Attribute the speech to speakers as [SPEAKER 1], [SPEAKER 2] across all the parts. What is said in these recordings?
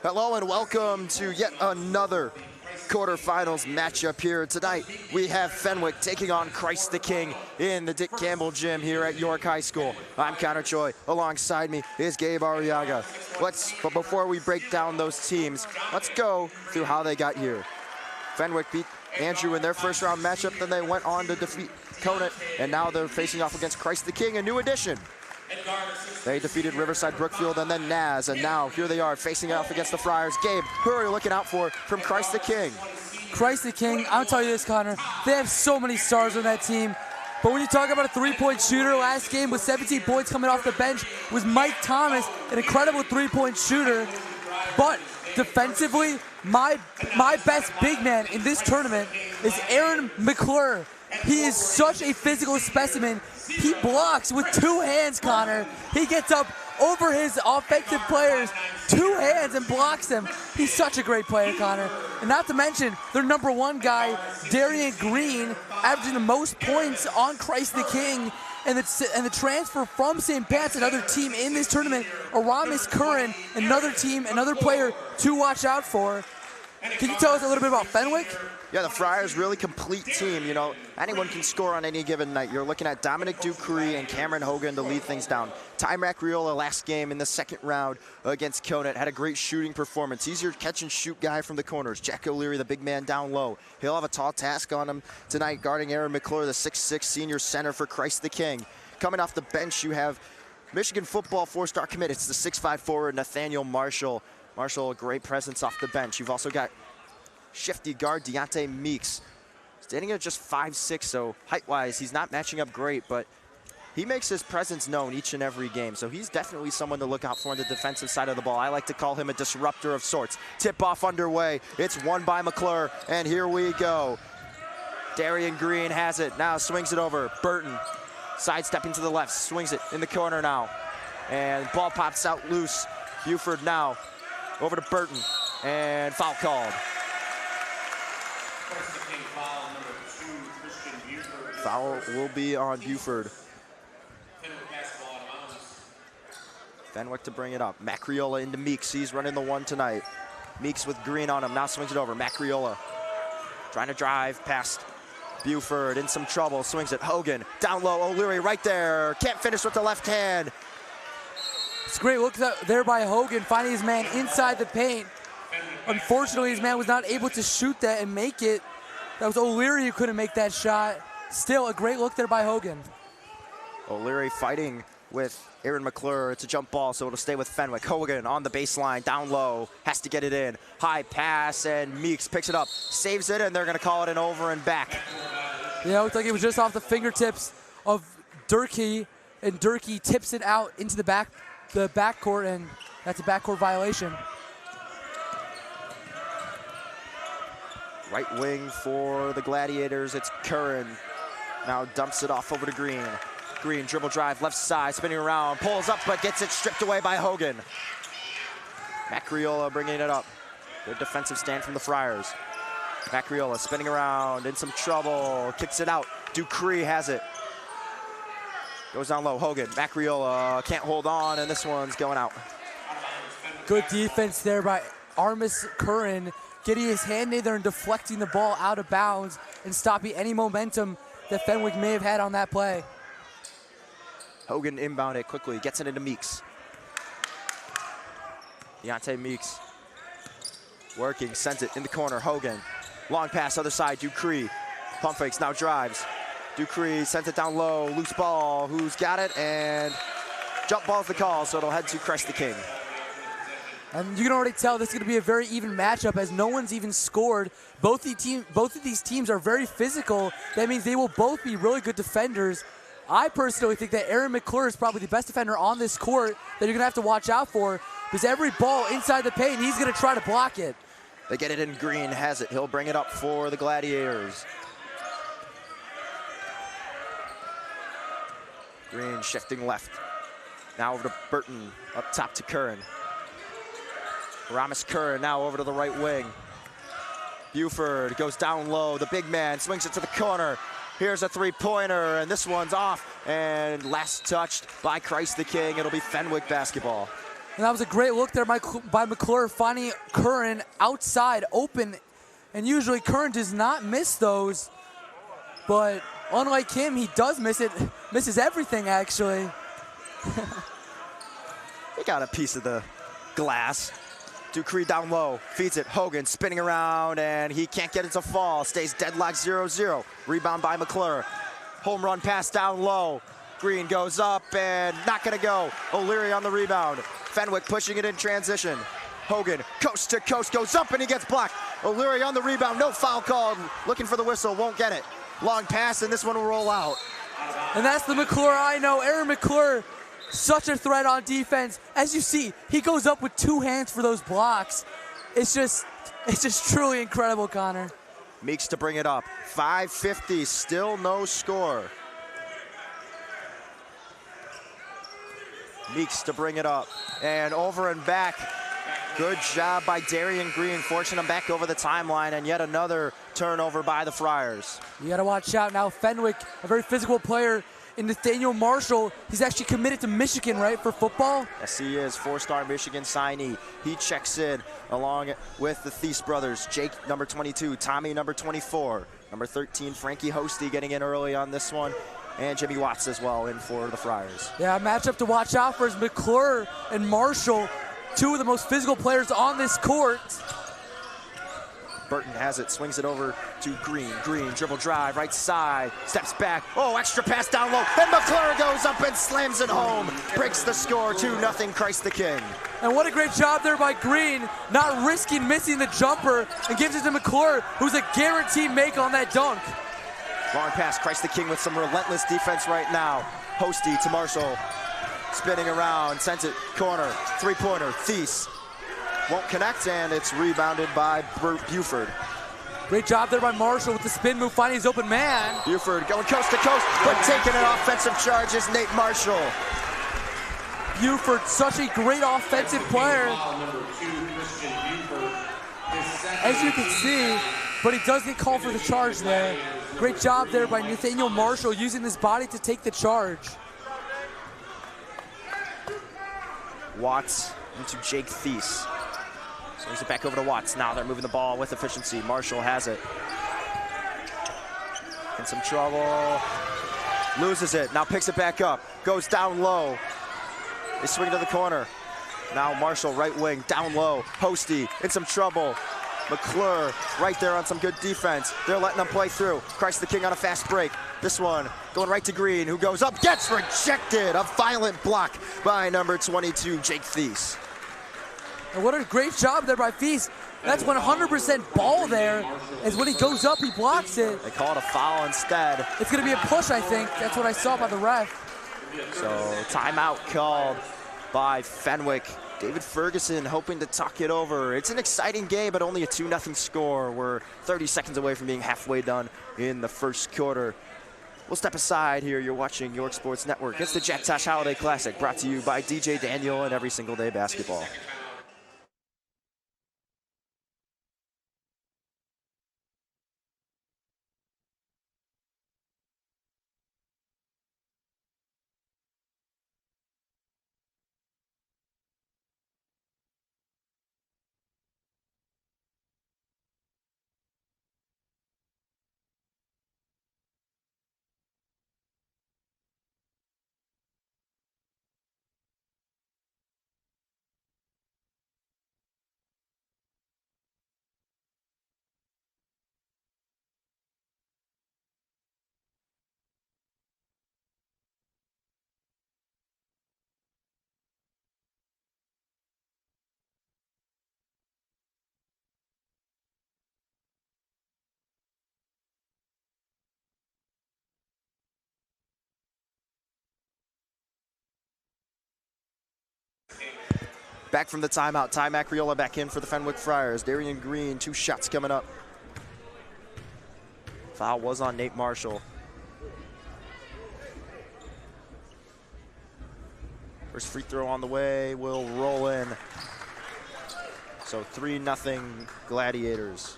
[SPEAKER 1] Hello and welcome to yet another quarterfinals matchup here tonight. We have Fenwick taking on Christ the King in the Dick Campbell Gym here at York High School. I'm Choi. Alongside me is Gabe Arriaga. But before we break down those teams, let's go through how they got here. Fenwick beat Andrew in their first round matchup, then they went on to defeat Conant, and now they're facing off against Christ the King, a new addition. They defeated Riverside Brookfield and then Naz, and now here they are facing off against the Friars. Gabe, who are you looking out for from Christ the King?
[SPEAKER 2] Christ the King, I'll tell you this, Connor, they have so many stars on that team. But when you talk about a three-point shooter, last game with 17 points coming off the bench was Mike Thomas, an incredible three-point shooter. But defensively, my best big man in this tournament is Aaron McClure. He is such a physical specimen. He blocks with two hands, Connor. He gets up over his offensive players, two hands, and blocks them. He's such a great player, Connor. And not to mention, their number one guy, Darian Green, averaging the most points on Christ the King. And the transfer from St. Pat's, another team in this tournament, Aramis Curran, another player to watch out for. Can you tell us a little bit about Fenwick?
[SPEAKER 1] Yeah, the Friars, really complete team. You know, anyone can score on any given night. You're looking at Dominic Dupree and Cameron Hogan to lead things down. Ty Macriola last game in the second round against Conant had a great shooting performance. He's your catch and shoot guy from the corners. Jack O'Leary, the big man down low. He'll have a tall task on him tonight guarding Aaron McClure, the 6'6" senior center for Christ the King. Coming off the bench, you have Michigan football four-star commit. It's the 6'5" forward, Nathaniel Marshall. Marshall, a great presence off the bench. You've also got shifty guard Deontay Meeks, standing at just 5'6", so height-wise, he's not matching up great, but he makes his presence known each and every game, so he's definitely someone to look out for on the defensive side of the ball. I like to call him a disruptor of sorts. Tip-off underway. It's won by McClure, and here we go. Darian Green has it, now swings it over. Burton, sidestepping to the left, swings it in the corner now, and ball pops out loose. Buford now over to Burton, and foul called. Foul will be on Buford. Fenwick to bring it up. Macriola into Meeks. He's running the one tonight. Meeks with Green on him. Now swings it over. Macriola trying to drive past Buford. In some trouble. Swings it. Hogan down low. O'Leary right there. Can't finish with the left hand.
[SPEAKER 2] It's great look there by Hogan, finding his man inside the paint. Unfortunately, his man was not able to shoot that and make it. That was O'Leary who couldn't make that shot. Still, a great look there by Hogan.
[SPEAKER 1] O'Leary fighting with Aaron McClure. It's a jump ball, so it'll stay with Fenwick. Hogan on the baseline, down low, has to get it in. High pass, and Meeks picks it up, saves it, and they're going to call it an over and back.
[SPEAKER 2] Yeah, it looked like it was just off the fingertips of Durkee, and Durkee tips it out into the backcourt, and that's a backcourt violation.
[SPEAKER 1] Right wing for the Gladiators, it's Curran. Now dumps it off over to Green. Green, dribble drive, left side, spinning around, pulls up, but gets it stripped away by Hogan. Macriola bringing it up. Good defensive stand from the Friars. Macriola spinning around, in some trouble, kicks it out. Dupree has it. Goes down low, Hogan, Macriola can't hold on, and this one's going out.
[SPEAKER 2] Good defense there by Aramis Curran, getting his hand in there and deflecting the ball out of bounds and stopping any momentum that Fenwick may have had on that play.
[SPEAKER 1] Hogan inbound it quickly, gets it into Meeks. Deontay Meeks working, sends it in the corner. Hogan, long pass, other side, Dupree. Pump fakes, now drives. Dupree sends it down low, loose ball, who's got it, and jump ball's the call, so it'll head to Christ the King.
[SPEAKER 2] And you can already tell this is going to be a very even matchup as no one's even scored. Both of these teams are very physical. That means they will both be really good defenders. I personally think that Aaron McClure is probably the best defender on this court that you're going to have to watch out for, because every ball inside the paint, he's going to try to block it.
[SPEAKER 1] They get it in. Green has it. He'll bring it up for the Gladiators. Green shifting left. Now over to Burton, up top to Curran. Aramis Curran now over to the right wing. Buford goes down low. The big man swings it to the corner. Here's a three-pointer, and this one's off. And last touched by Christ the King. It'll be Fenwick basketball.
[SPEAKER 2] And that was a great look there by McClure, finding Curran outside, open. And usually Curran does not miss those. But unlike him, he does miss it. Misses everything, actually.
[SPEAKER 1] He got a piece of the glass. Ducree down low, feeds it. Hogan spinning around, and he can't get it to fall. Stays deadlocked 0-0. Rebound by McClure. Home run pass down low. Green goes up and not gonna go. O'Leary on the rebound. Fenwick pushing it in transition. Hogan, coast to coast, goes up and he gets blocked. O'Leary on the rebound, no foul called. Looking for the whistle, won't get it. Long pass, and this one will roll out.
[SPEAKER 2] And that's the McClure I know. Aaron McClure, such a threat on defense. As you see, he goes up with 2 hands for those blocks. It's just truly incredible, Connor.
[SPEAKER 1] Meeks to bring it up. 5:50, still no score. Meeks to bring it up. And over and back. Good job by Darian Green, forcing him back over the timeline, and yet another turnover by the Friars.
[SPEAKER 2] You gotta watch out now. Fenwick, a very physical player, and Nathaniel Marshall, he's actually committed to Michigan, right, for football?
[SPEAKER 1] Yes, he is. 4-star Michigan signee. He checks in along with the Thies brothers. Jake, number 22. Tommy, number 24. Number 13, Frankie Hosty getting in early on this one. And Jimmy Watts as well in for the Friars.
[SPEAKER 2] Yeah, a matchup to watch out for is McClure and Marshall, 2 of the most physical players on this court.
[SPEAKER 1] Burton has it, swings it over to Green. Green, dribble drive, right side, steps back. Oh, extra pass down low, and McClure goes up and slams it home. Breaks the score, 2-0, Christ the King.
[SPEAKER 2] And what a great job there by Green, not risking missing the jumper, and gives it to McClure, who's a guaranteed make on that dunk.
[SPEAKER 1] Long pass, Christ the King with some relentless defense right now. Hosty to Marshall, spinning around, sends it corner, 3-pointer, Thies. Won't connect, and it's rebounded by Buford.
[SPEAKER 2] Great job there by Marshall with the spin move, finding his open man.
[SPEAKER 1] Buford going coast to coast, but taking an offensive charge is Nate Marshall.
[SPEAKER 2] Buford, such a great offensive player. As you can see, but he does get called for the charge there. Great job there by Nathaniel Marshall using his body to take the charge.
[SPEAKER 1] Watts into Jake Thies. Swings it back over to Watts. Now they're moving the ball with efficiency. Marshall has it. In some trouble. Loses it. Now picks it back up. Goes down low. They swing to the corner. Now Marshall, right wing, down low. Hosty in some trouble. McClure right there on some good defense. They're letting them play through. Christ the King on a fast break. This one going right to Green, who goes up, gets rejected. A violent block by number 22, Jake Thies.
[SPEAKER 2] And what a great job there by Thies. That's 100% ball there, as when he goes up, he blocks it.
[SPEAKER 1] They call it a foul instead.
[SPEAKER 2] It's gonna be a push, I think. That's what I saw by the ref.
[SPEAKER 1] So timeout called by Fenwick. David Ferguson hoping to tuck it over. It's an exciting game, but only a 2-0 score. We're 30 seconds away from being halfway done in the first quarter. We'll step aside here. You're watching York Sports Network. It's the Jack Tosh Holiday Classic, brought to you by DJ Daniel and Every Single Day Basketball. Back from the timeout, Ty Macriola back in for the Fenwick Friars. Darian Green, 2 shots coming up. Foul was on Nate Marshall. First free throw on the way, will roll in. So 3-0 Gladiators.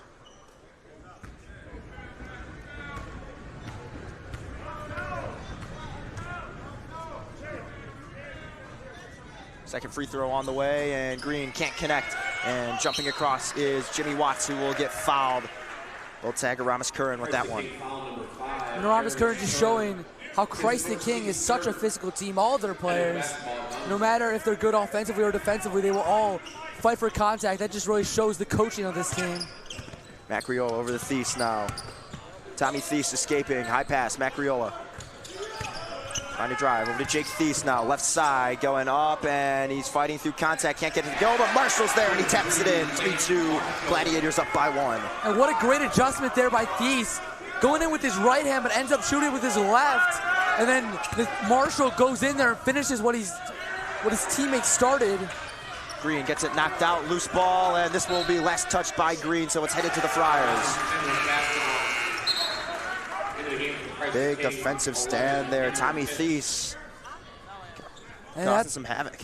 [SPEAKER 1] Second free throw on the way, and Green can't connect. And jumping across is Jimmy Watts, who will get fouled. They'll tag Aramis Curran with that one.
[SPEAKER 2] And Aramis Curran just showing how Christ the King is such a physical team. All of their players, no matter if they're good offensively or defensively, they will all fight for contact. That just really shows the coaching of this team.
[SPEAKER 1] Macriola over the Thies now. Tommy Thies escaping, high pass, Macriola. Trying to drive over to Jake Thies now, left side, going up, and he's fighting through contact, can't get it to go, but Marshall's there, and he taps it in. 3-2, Gladiators up by 1.
[SPEAKER 2] And what a great adjustment there by Thies. Going in with his right hand, but ends up shooting with his left. And then Marshall goes in there and finishes what his teammate started.
[SPEAKER 1] Green gets it knocked out, loose ball, and this will be last touched by Green, so it's headed to the Friars. Big defensive stand there. Tommy Thies causing some havoc.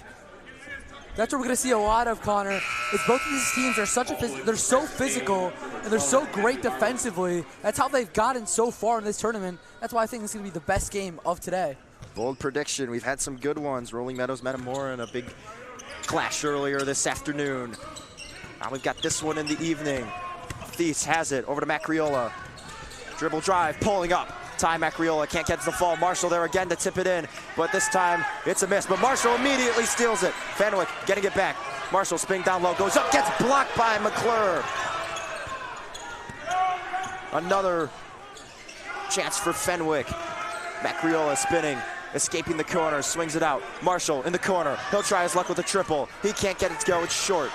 [SPEAKER 2] That's what we're going to see a lot of, Connor, is both of these teams are they're so physical and they're so great defensively. That's how they've gotten so far in this tournament. That's why I think this is going to be the best game of today.
[SPEAKER 1] Bold prediction. We've had some good ones. Rolling Meadows Metamora in a big clash earlier this afternoon. Now we've got this one in the evening. Thies has it over to Macriola. Dribble drive, pulling up. Ty Macriola can't get to the fall. Marshall there again to tip it in, but this time it's a miss. But Marshall immediately steals it. Fenwick getting it back. Marshall spinning down low, goes up, gets blocked by McClure. Another chance for Fenwick. Macriola spinning, escaping the corner, swings it out. Marshall in the corner. He'll try his luck with a triple. He can't get it to go, it's short.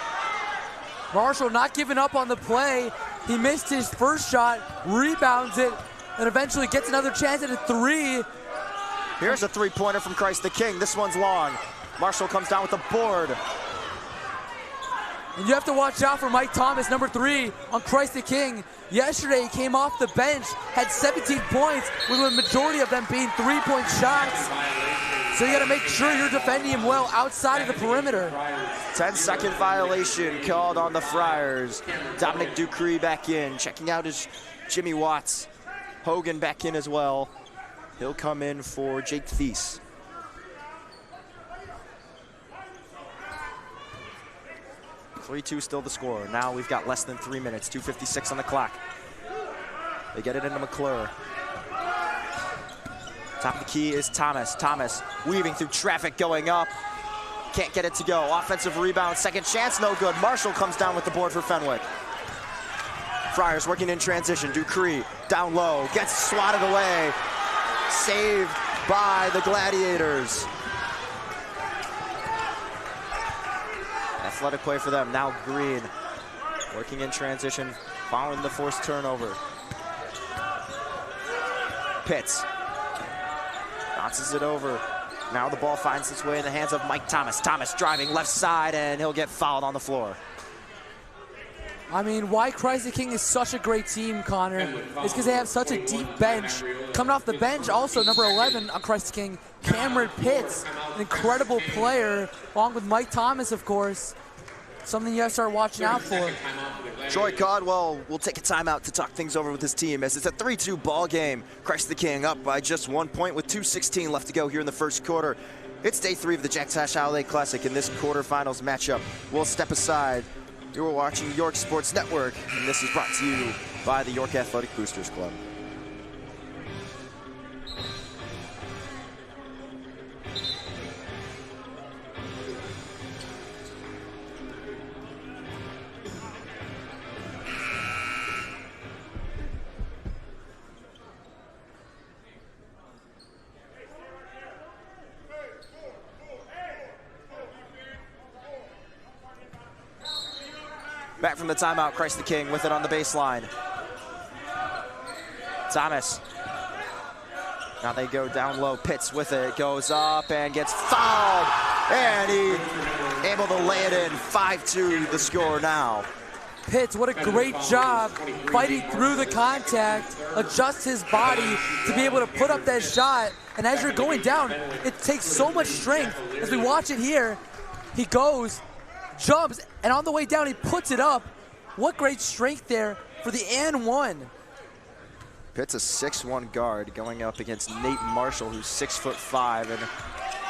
[SPEAKER 2] Marshall not giving up on the play. He missed his first shot, rebounds it, and eventually gets another chance at a 3.
[SPEAKER 1] Here's a 3-pointer from Christ the King. This one's long. Marshall comes down with the board.
[SPEAKER 2] And you have to watch out for Mike Thomas, number 3, on Christ the King. Yesterday, he came off the bench, had 17 points, with a majority of them being 3-point shots. So you gotta make sure you're defending him well outside of the perimeter.
[SPEAKER 1] 10-second violation called on the Friars. Dominic Ducree back in. Checking out is Jimmy Watts. Hogan back in as well. He'll come in for Jake Thies. .3-2 still the score. Now we've got less than 3 minutes, 2:56 on the clock. They get it into McClure. Top of the key is Thomas. Thomas weaving through traffic, going up. Can't get it to go. Offensive rebound, second chance, no good. Marshall comes down with the board for Fenwick. Friars working in transition. Ducree down low, gets swatted away. Saved by the Gladiators. Athletic play for them. Now Green working in transition, following the forced turnover. Pitts bounces it over. Now the ball finds its way in the hands of Mike Thomas. Thomas driving left side, and he'll get fouled on the floor.
[SPEAKER 2] I mean, why Christ the King is such a great team, Connor, is because they have such a deep bench. Coming off the bench, also number 11 on Christ the King, Cameron Pitts, an incredible player, along with Mike Thomas, of course. Something you have to start watching out for.
[SPEAKER 1] Troy Caldwell will take a timeout to talk things over with his team as it's a 3-2 ball game. Christ the King up by just 1 point with 2:16 left to go here in the first quarter. It's day 3 of the Jack Tash Holiday Classic. In this quarterfinals matchup, we'll step aside. You're watching York Sports Network, and this is brought to you by the York Athletic Boosters Club. Back from the timeout, Christ the King with it on the baseline. Thomas. Now they go down low. Pitts with it, goes up and gets fouled. And he able to lay it in. 5-2 the score now.
[SPEAKER 2] Pitts, what a great job fighting through the contact, adjust his body to be able to put up that shot. And as you're going down, it takes so much strength. As we watch it here, he goes, jumps, and on the way down, he puts it up. What great strength there for the and one.
[SPEAKER 1] Pitt's a 6'1" guard going up against Nate Marshall, who's 6'5" and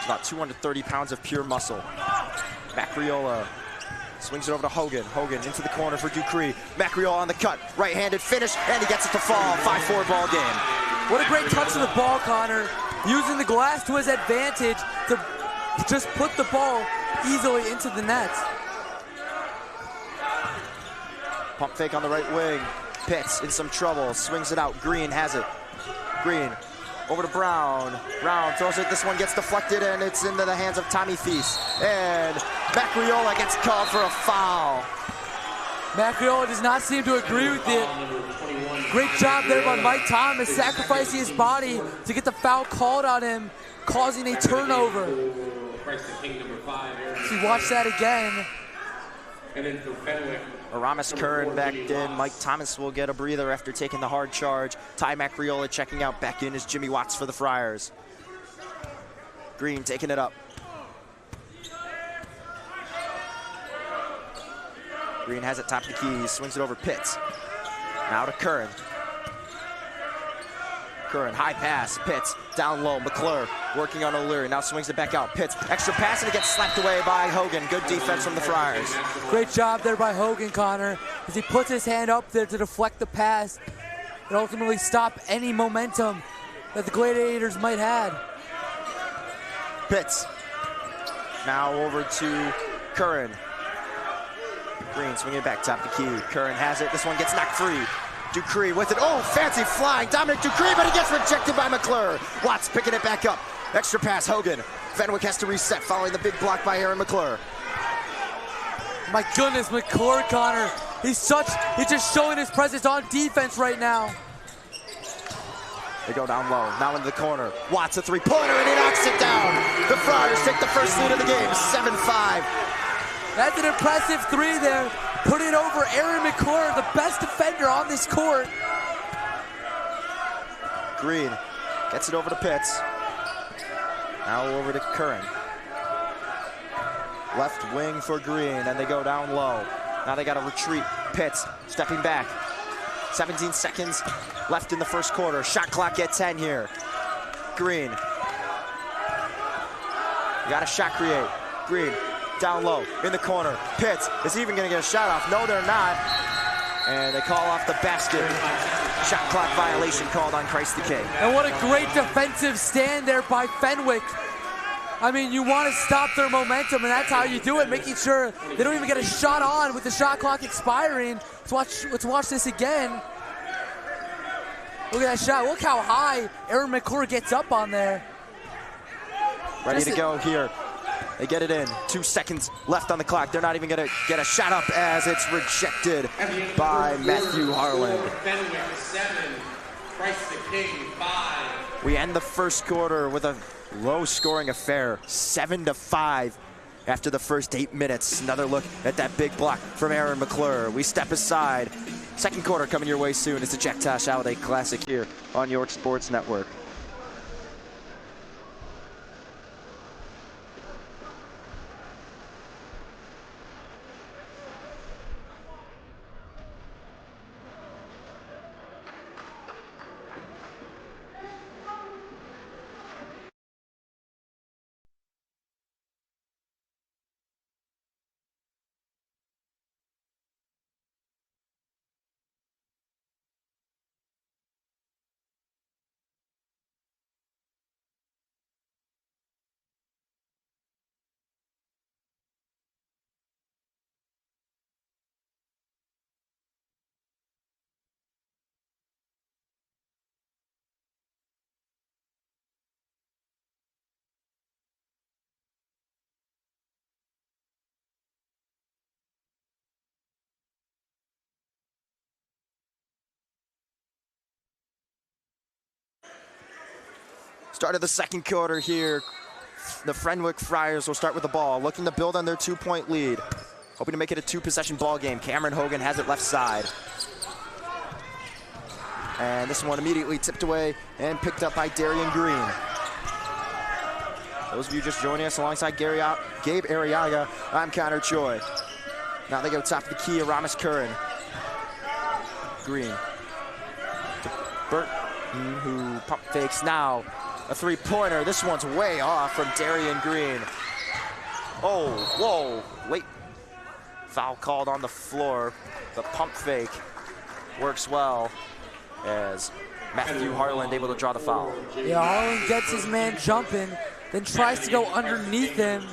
[SPEAKER 1] about 230 pounds of pure muscle. Macriola swings it over to Hogan. Hogan into the corner for Dupree. Macriola on the cut, right-handed finish, and he gets it to fall. 5-4 ball game.
[SPEAKER 2] What a great touch of the ball, Connor. Using the glass to his advantage to just put the ball easily into the net.
[SPEAKER 1] Pump fake on the right wing. Pitts in some trouble, swings it out. Green has it. Green over to Brown. Brown throws it. This one gets deflected, and it's into the hands of Tommy Feast. And Macriola gets called for a foul.
[SPEAKER 2] Macriola does not seem to agree with it. Great job there by Mike Thomas, sacrificing his body to get the foul called on him, causing a turnover. See, watch that again.
[SPEAKER 3] And then for Fenwick.
[SPEAKER 1] Aramis Curran back in. Mike Thomas will get a breather after taking the hard charge. Ty Macriola checking out. Back in is Jimmy Watts for the Friars. Green taking it up. Green has it top of the key. Swings it over Pitts. Now to Curran. Curran, high pass. Pitts down low. McClure working on O'Leary. Now swings it back out. Pitts, extra pass, and it gets slapped away by Hogan. Good defense from the Friars.
[SPEAKER 2] Great job there by Hogan, Connor, as he puts his hand up there to deflect the pass and ultimately stop any momentum that the Gladiators might have.
[SPEAKER 1] Pitts. Now over to Curran. Green swinging it back top the key. Curran has it. This one gets knocked free. Dupree with it. Oh, fancy flying. Dominic Dupree, but he gets rejected by McClure. Watts picking it back up. Extra pass, Hogan. Fenwick has to reset following the big block by Aaron McClure.
[SPEAKER 2] My goodness, McClure, Connor. He's just showing his presence on defense right now.
[SPEAKER 1] They go down low, now into the corner. Watts a three-pointer, and he knocks it down. The Friars take the first lead of the game, 7-5.
[SPEAKER 2] That's an impressive three there. Put it over Aaron McClure, the best defender on this court.
[SPEAKER 1] Green gets it over to Pitts. Now over to Curran. Left wing for Green, and they go down low. Now they got to retreat. Pitts stepping back. 17 seconds left in the first quarter. Shot clock at 10 here. Green. You got a shot create. Green down low in the corner. Pitts is even going to get a shot off. No, they're not. And they call off the basket. Shot clock violation called on Christ the King.
[SPEAKER 2] And what a great defensive stand there by Fenwick. I mean, you want to stop their momentum, and that's how you do it, making sure they don't even get a shot on with the shot clock expiring. Let's watch this again. Look at that shot. Look how high Aaron McClure gets up on there.
[SPEAKER 1] Ready to go here. They get it in. 2 seconds left on the clock. They're not even going to get a shot up as it's rejected by Matthew Harlan.
[SPEAKER 3] Fenwick 7, Christ the King 5.
[SPEAKER 1] We end the first quarter with a low-scoring affair, 7-5 after the first 8 minutes. Another look at that big block from Aaron McClure. We step aside. Second quarter coming your way soon. It's the Jack Tosh Holiday Classic here on York Sports Network. Start of the second quarter here. The Fenwick Friars will start with the ball, looking to build on their 2-point lead. Hoping to make it a 2-possession ball game. Cameron Hogan has it left side. And this one immediately tipped away and picked up by Darian Green. Those of you just joining us alongside Gabe Arriaga, I'm Connor Choi. Now they go top of the key, Aramis Curran. Green. To Burton, who pump fakes now. A three-pointer. This one's way off from Darian Green. Oh, whoa, late foul called on the floor. The pump fake works well as Matthew Harland able to draw the foul.
[SPEAKER 2] Yeah, Harland gets his man jumping, then tries to go underneath him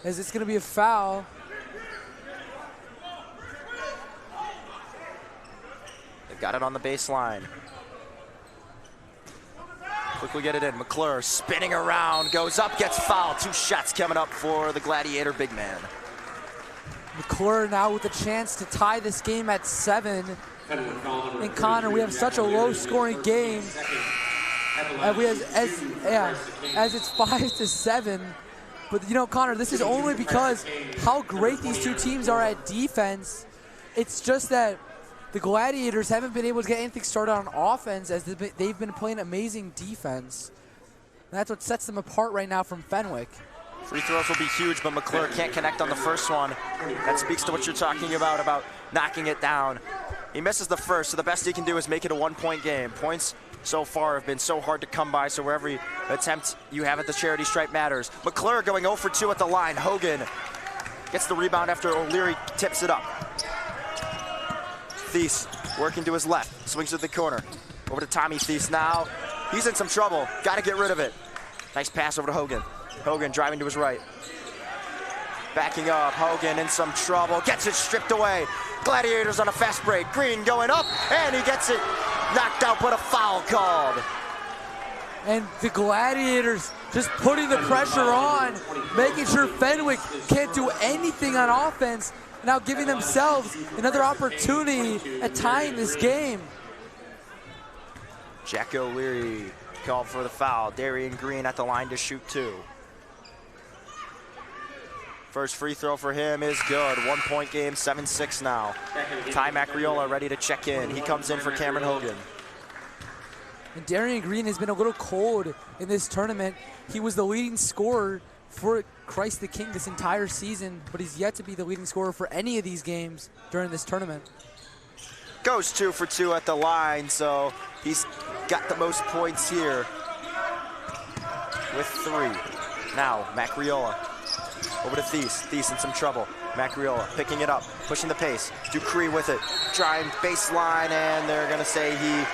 [SPEAKER 2] as it's going to be a foul.
[SPEAKER 1] They've got it on the baseline. Quickly get it in. McClure spinning around, goes up, gets fouled. 2 shots coming up for the Gladiator big man.
[SPEAKER 2] McClure now with a chance to tie this game at 7. And Connor, we have such a low-scoring game. As it's 5-7. But you know, Connor, this is only because how great these two teams are at defense. It's just that the Gladiators haven't been able to get anything started on offense as they've been playing amazing defense. And that's what sets them apart right now from Fenwick.
[SPEAKER 1] Free throws will be huge, but McClure can't connect on the first one. That speaks to what you're talking about knocking it down. He misses the first, so the best he can do is make it a 1-point game. Points so far have been so hard to come by, so every attempt you have at the charity stripe matters. McClure going 0 for 2 at the line. Hogan gets the rebound after O'Leary tips it up. Thies working to his left, swings to the corner. Over to Tommy Thies now. He's in some trouble, gotta get rid of it. Nice pass over to Hogan. Hogan driving to his right. Backing up, Hogan in some trouble, gets it stripped away. Gladiators on a fast break. Green going up, and he gets it knocked out, but a foul called.
[SPEAKER 2] And the Gladiators just putting the pressure on, making sure Fenwick can't do anything on offense, now giving themselves another opportunity at tying this game.
[SPEAKER 1] Jack O'Leary called for the foul. Darian Green at the line to shoot 2. First free throw for him is good. 1-point game, 7-6 now. Ty Macriola ready to check in. He comes in for Cameron Hogan.
[SPEAKER 2] And Darian Green has been a little cold in this tournament. He was the leading scorer for Christ the King this entire season, but he's yet to be the leading scorer for any of these games during this tournament.
[SPEAKER 1] Goes 2 for 2 at the line, so he's got the most points here with 3. Now, Macriola over to Thies. Thies in some trouble. Macriola picking it up, pushing the pace. Dupree with it, driving baseline, and they're gonna say he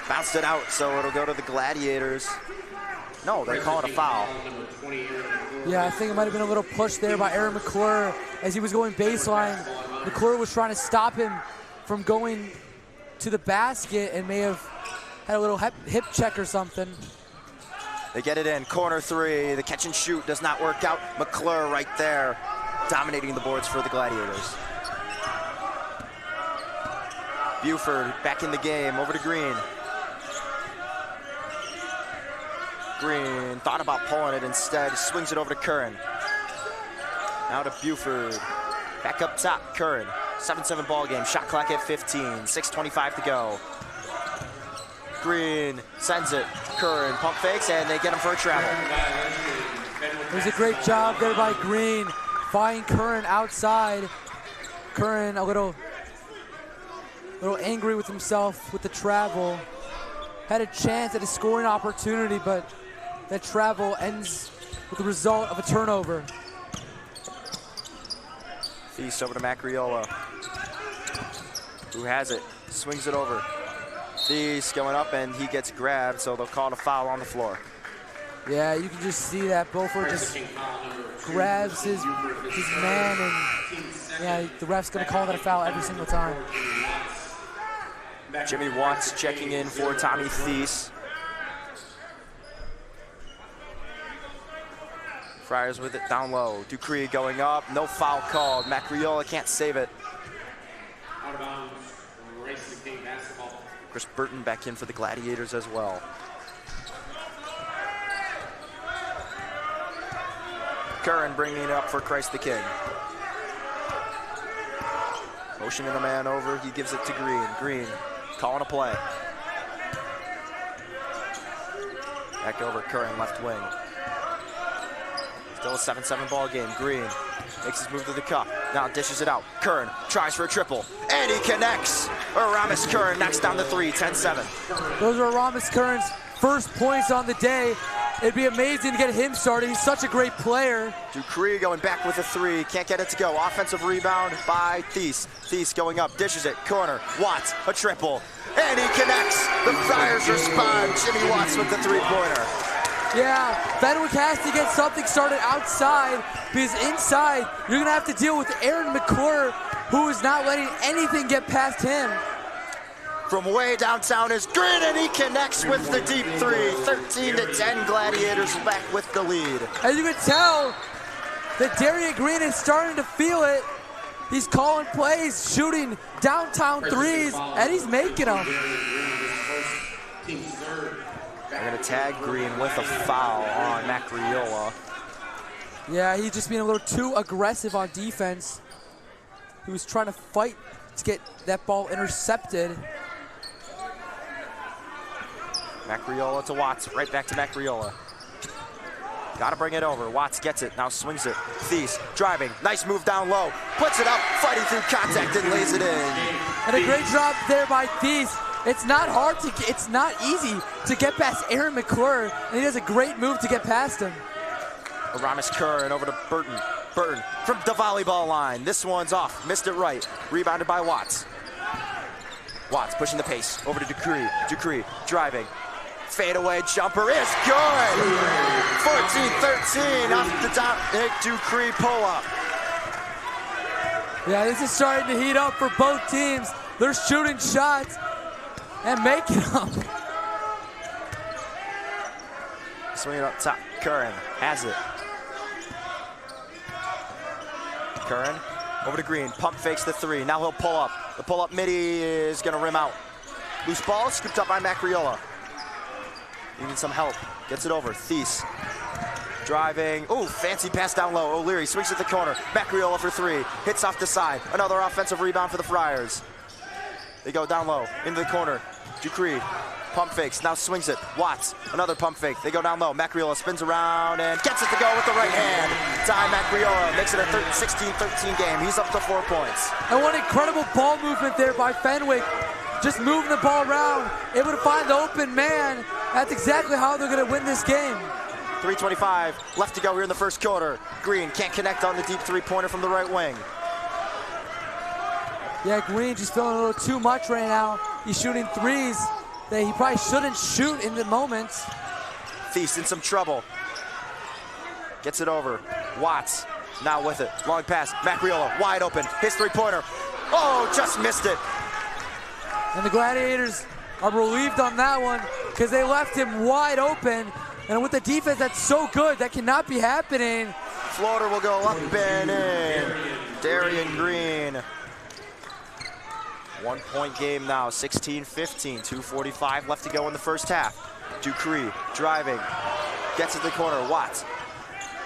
[SPEAKER 1] bounced it out, so it'll go to the Gladiators. No, they call it a foul.
[SPEAKER 2] Yeah, I think it might have been a little push there by Aaron McClure as he was going baseline. McClure was trying to stop him from going to the basket and may have had a little hip check or something.
[SPEAKER 1] They get it in, corner 3, the catch and shoot does not work out. McClure right there, dominating the boards for the Gladiators. Buford back in the game, over to Green. Green thought about pulling it instead, swings it over to Curran. Now to Buford, back up top, Curran. 7-7 ball game, shot clock at 15, 6:25 to go. Green sends it, Curran pump fakes, and they get him for a travel.
[SPEAKER 2] It was a great job there by Green, finding Curran outside. Curran a little angry with himself with the travel. Had a chance at a scoring opportunity, but that travel ends with the result of a turnover.
[SPEAKER 1] Feast over to Macriola, who has it, swings it over. Feast going up, and he gets grabbed, so they'll call a foul on the floor.
[SPEAKER 2] Yeah, you can just see that Beaufort just grabs his man, and yeah, the ref's gonna call that a foul every single time.
[SPEAKER 1] Jimmy Watts checking in for Tommy Thies. Friars with it down low. Dupree going up, no foul called. Macriola can't save it.
[SPEAKER 3] Out of bounds, Race to King basketball.
[SPEAKER 1] Chris Burton back in for the Gladiators as well. Curran bringing it up for Christ the King. Motioning a man over, he gives it to Green. Green calling a play. Back over, Curran left wing. Still a 7-7 ball game. Green makes his move to the cup. Now dishes it out. Curran tries for a triple, and he connects. Aramis Curran knocks down the 3, 10-7.
[SPEAKER 2] Those are Aramis Curran's first points on the day. It'd be amazing to get him started. He's such a great player.
[SPEAKER 1] Dupree going back with a three. Can't get it to go. Offensive rebound by Thies. Thies going up, dishes it, corner. Watts, a triple. And he connects. The Friars respond. Jimmy Watts with the three-pointer.
[SPEAKER 2] Yeah, Fenwick has to get something started outside, because inside, you're going to have to deal with Aaron McClure, who is not letting anything get past him.
[SPEAKER 1] From way downtown is Green, and he connects with the deep three. 13-10, Gladiators back with the lead.
[SPEAKER 2] As you can tell, that Darian Green is starting to feel it. He's calling plays, shooting downtown threes, and he's making them.
[SPEAKER 1] They're going to tag Green with a foul on Macriola.
[SPEAKER 2] Yeah, he's just being a little too aggressive on defense. He was trying to fight to get that ball intercepted.
[SPEAKER 1] Macriola to Watts, right back to Macriola. Got to bring it over. Watts gets it, now swings it. Thies driving, nice move down low. Puts it up, fighting through contact and lays it in.
[SPEAKER 2] And a great job there by Thies. It's not hard to get, it's not easy to get past Aaron McClure, and he does a great move to get past him.
[SPEAKER 1] Aramis Curran over to Burton. Burton from the volleyball line. This one's off, missed it right. Rebounded by Watts. Watts pushing the pace over to Dupree. Dupree driving. Fadeaway jumper is good. 14-13 off the top. Dupree pull-up.
[SPEAKER 2] Yeah, this is starting to heat up for both teams. They're shooting shots and making them.
[SPEAKER 1] Swinging up top. Curran has it. Curran over to Green. Pump fakes the three. Now he'll pull up. The pull-up midi is going to rim out. Loose ball scooped up by Macriola. Needing some help. Gets it over. Thies driving. Ooh, fancy pass down low. O'Leary swings at the corner. Macriola for three. Hits off the side. Another offensive rebound for the Friars. They go down low into the corner. Dupree pump fakes. Now swings it. Watts. Another pump fake. They go down low. Macriola spins around and gets it to go with the right hand. Ty Macriola makes it a 16-13 game. He's up to 4 points.
[SPEAKER 2] And what incredible ball movement there by Fenwick. Just moving the ball around, able to find the open man. That's exactly how they're going to win this game.
[SPEAKER 1] 3:25 left to go here in the first quarter. Green can't connect on the deep three-pointer from the right wing.
[SPEAKER 2] Yeah, Green just feeling a little too much right now. He's shooting threes that he probably shouldn't shoot in the moment.
[SPEAKER 1] Thies in some trouble. Gets it over. Watts now with it. Long pass. Macriola wide open. His three-pointer. Oh, just missed it.
[SPEAKER 2] And the Gladiators are relieved on that one because they left him wide open. And with the defense that's so good, that cannot be happening.
[SPEAKER 1] Floater will go up and in. Darian Green. 1 point game now, 16-15, 2:45 left to go in the first half. Dupree driving, gets to the corner, Watts.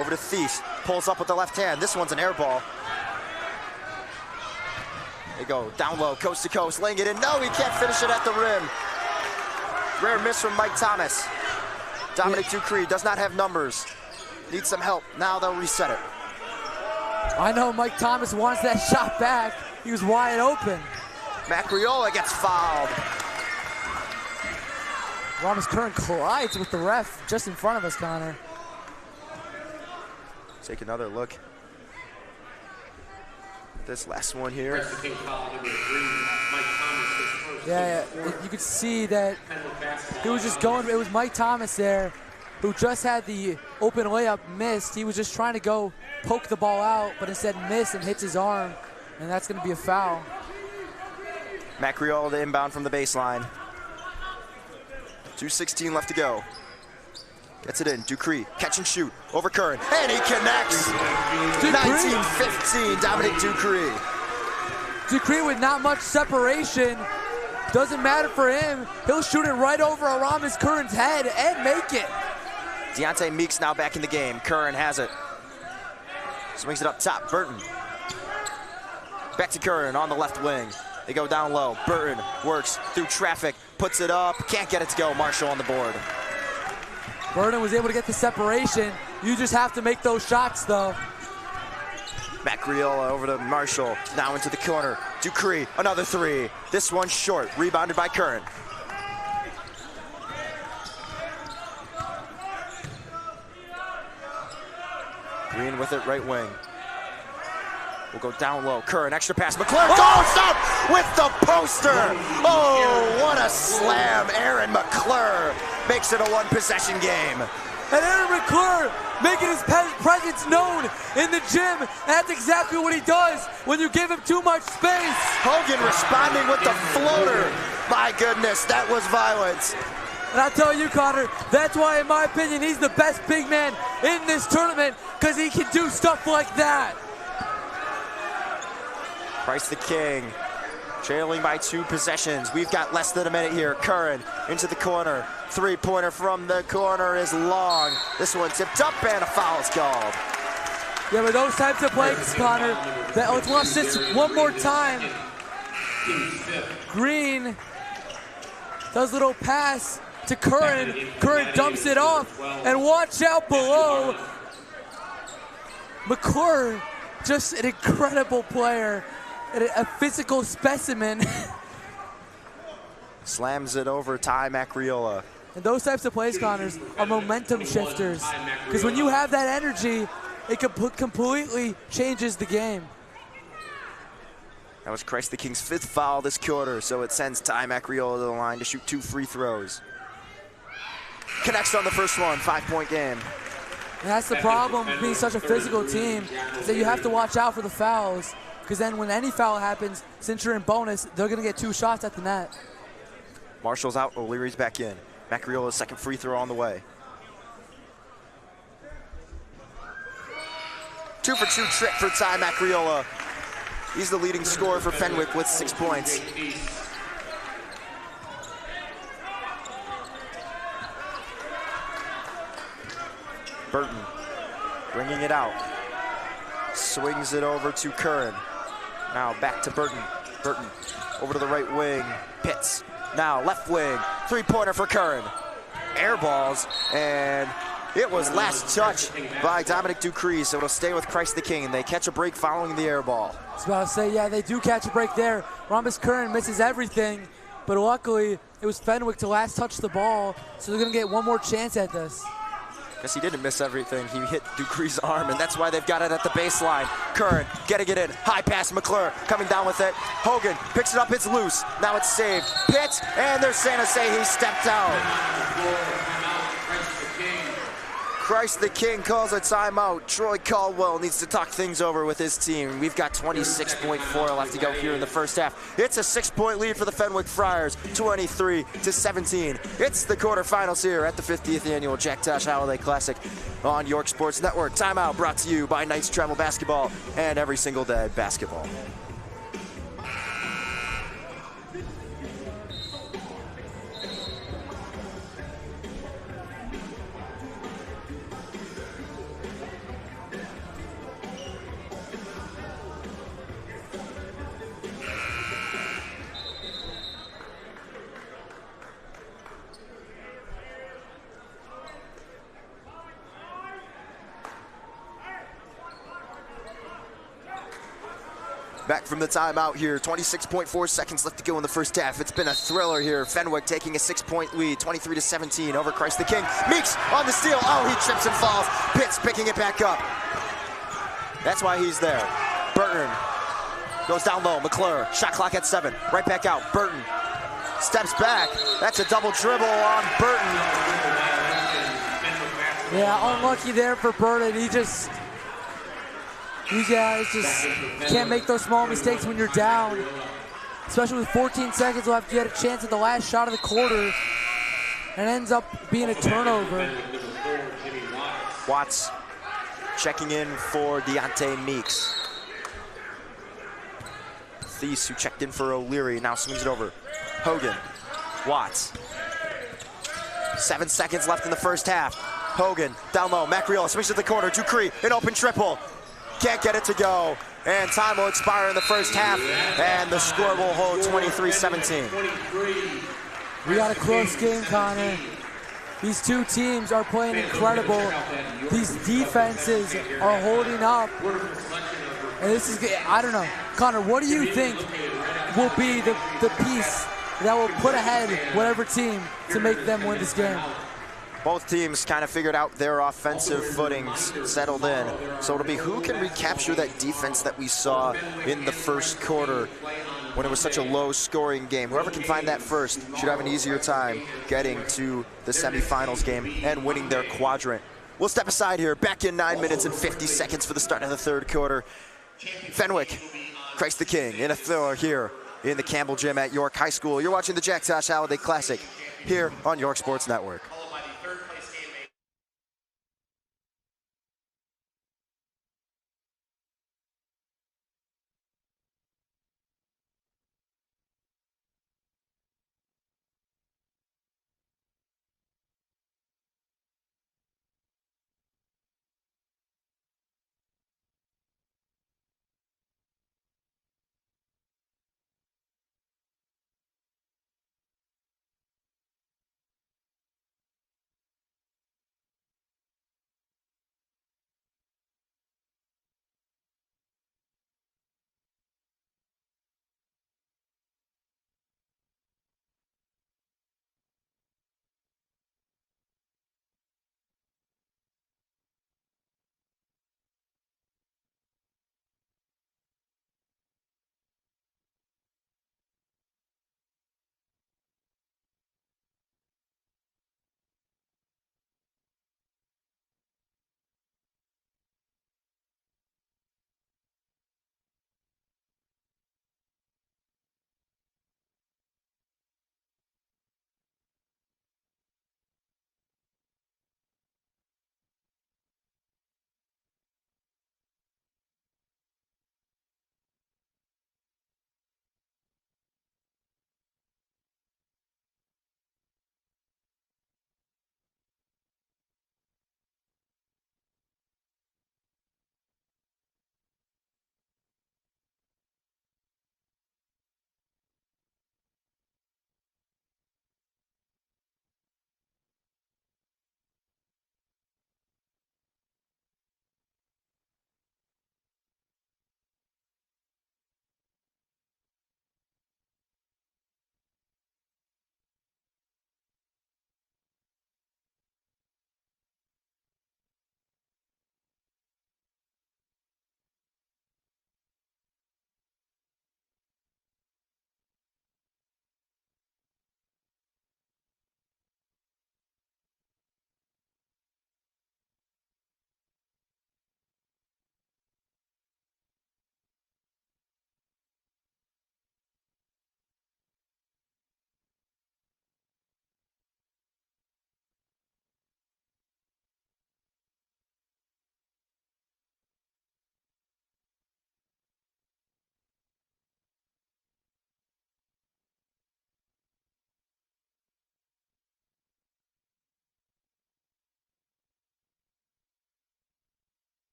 [SPEAKER 1] Over to Thies, pulls up with the left hand. This one's an air ball. They go down low, coast to coast, laying it in. No, he can't finish it at the rim. Rare miss from Mike Thomas. Dominic Dupree does not have numbers. Needs some help. Now they'll reset it.
[SPEAKER 2] I know Mike Thomas wants that shot back. He was wide open.
[SPEAKER 1] Macriola gets fouled.
[SPEAKER 2] Aramis Curran collides with the ref just in front of us, Connor.
[SPEAKER 1] Take another look. This last one here.
[SPEAKER 2] Yeah, you could see that he was just going, it was Mike Thomas there who just had the open layup missed. He was just trying to go poke the ball out, but instead missed and hits his arm, and that's going to be a foul.
[SPEAKER 1] Macriola to inbound from the baseline. 2:16 left to go. Gets it in. Dupree, catch and shoot. Over Curran, and he connects. 19-15, Dominic Dupree.
[SPEAKER 2] Dupree with not much separation. Doesn't matter for him. He'll shoot it right over Aramis Curran's head and make it.
[SPEAKER 1] Deontay Meeks now back in the game. Curran has it. Swings it up top. Burton. Back to Curran on the left wing. They go down low. Burton works through traffic. Puts it up. Can't get it to go. Marshall on the board.
[SPEAKER 2] Burton was able to get the separation. You just have to make those shots, though.
[SPEAKER 1] Macriola over to Marshall. Now into the corner. Dupree, another three. This one short. Rebounded by Curran. Green with it, right wing. We'll go down low. Curran, extra pass. McClure goes up with the poster. Oh, what a slam. Aaron McClure makes it a one-possession game.
[SPEAKER 2] And Aaron McClure making his presence known in the gym. And that's exactly what he does when you give him too much space.
[SPEAKER 1] Hogan responding with the floater. My goodness, that was violence.
[SPEAKER 2] And I'll tell you, Connor, that's why, in my opinion, he's the best big man in this tournament, because he can do stuff like that.
[SPEAKER 1] Price the King, trailing by 2 possessions. We've got less than a minute here. Curran into the corner. Three-pointer from the corner is long. This one tipped up and a foul is called.
[SPEAKER 2] Yeah, but those types of plays, Connor, let's watch this one more time. Green does a little pass to Curran. Curran dumps it off, and watch out below. McClure, just an incredible player. A physical specimen.
[SPEAKER 1] Slams it over Ty Macriola.
[SPEAKER 2] And those types of plays, Connors, are momentum shifters. Because when you have that energy, it completely changes the game.
[SPEAKER 1] That was Christ the King's 5th foul this quarter, so it sends Ty Macriola to the line to shoot 2 free throws. Connects on the first one, 5-point game.
[SPEAKER 2] And that's the problem with being such a physical team, is that you have to watch out for the fouls. Because then when any foul happens, since you're in bonus, they're going to get 2 shots at the net.
[SPEAKER 1] Marshall's out, O'Leary's back in. Macriola's second free throw on the way. 2 for 2 trip for Ty Macriola. He's the leading scorer for Fenwick with 6 points. Burton bringing it out. Swings it over to Curran. Now back to Burton. Burton over to the right wing. Pitts. Now left wing. 3-pointer for Curran. Air balls, and it was last touch by Dominic Ducree, so it'll stay with Christ the King. They catch a break following the air ball.
[SPEAKER 2] I was about to say, yeah, they do catch a break there. Rhombus Curran misses everything, but luckily it was Fenwick to last touch the ball, so they're going to get one more chance at this.
[SPEAKER 1] Guess he didn't miss everything. He hit Ducree's arm, and that's why they've got it at the baseline. Curran getting it in. High pass, McClure coming down with it. Hogan picks it up, it's loose. Now it's saved. Pitts, and there's San Jose. He stepped out. Christ the King calls a timeout. Troy Caldwell needs to talk things over with his team. We've got 26.4 left to go here in the first half. It's a 6-point lead for the Fenwick Friars, 23-17. It's the quarterfinals here at the 50th annual Jack Tosh Holiday Classic on York Sports Network. Timeout brought to you by Knights Travel Basketball and Every Single Day Basketball. Back from the timeout here, 26.4 seconds left to go in the first half. It's been a thriller here. Fenwick taking a 6-point lead, 23-17 over Christ the King. Meeks on the steal. Oh, he trips and falls. Pitts picking it back up. That's why he's there. Burton goes down low. McClure, shot clock at 7. Right back out. Burton steps back. That's a double dribble on Burton.
[SPEAKER 2] Yeah, unlucky there for Burton. He guys just can't make those small mistakes when you're down. Especially with 14 seconds left, you had a chance at the last shot of the quarter, and it ends up being a turnover.
[SPEAKER 1] Watts checking in for Deontay Meeks. Thies, who checked in for O'Leary, now swings it over. Hogan, Watts. 7 seconds left in the first half. Hogan, down low, Macriola swings to the corner. Ducree, an open triple. Can't get it to go, and time will expire in the first half, and the score will hold 23-17.
[SPEAKER 2] We got a close game, Connor. These two teams are playing incredible. These defenses are holding up. And this is, I don't know. Connor, what do you think will be the piece that will put ahead whatever team to make them win this game?
[SPEAKER 1] Both teams kind of figured out their offensive footings, settled in. So it'll be who can recapture that defense that we saw in the first quarter when it was such a low-scoring game. Whoever can find that first should have an easier time getting to the semifinals game and winning their quadrant. We'll step aside here. Back in 9 minutes and 50 seconds for the start of the third quarter. Fenwick, Christ the King, in a thriller here in the Campbell Gym at York High School. You're watching the Jack Tosh Holiday Classic here on York Sports Network.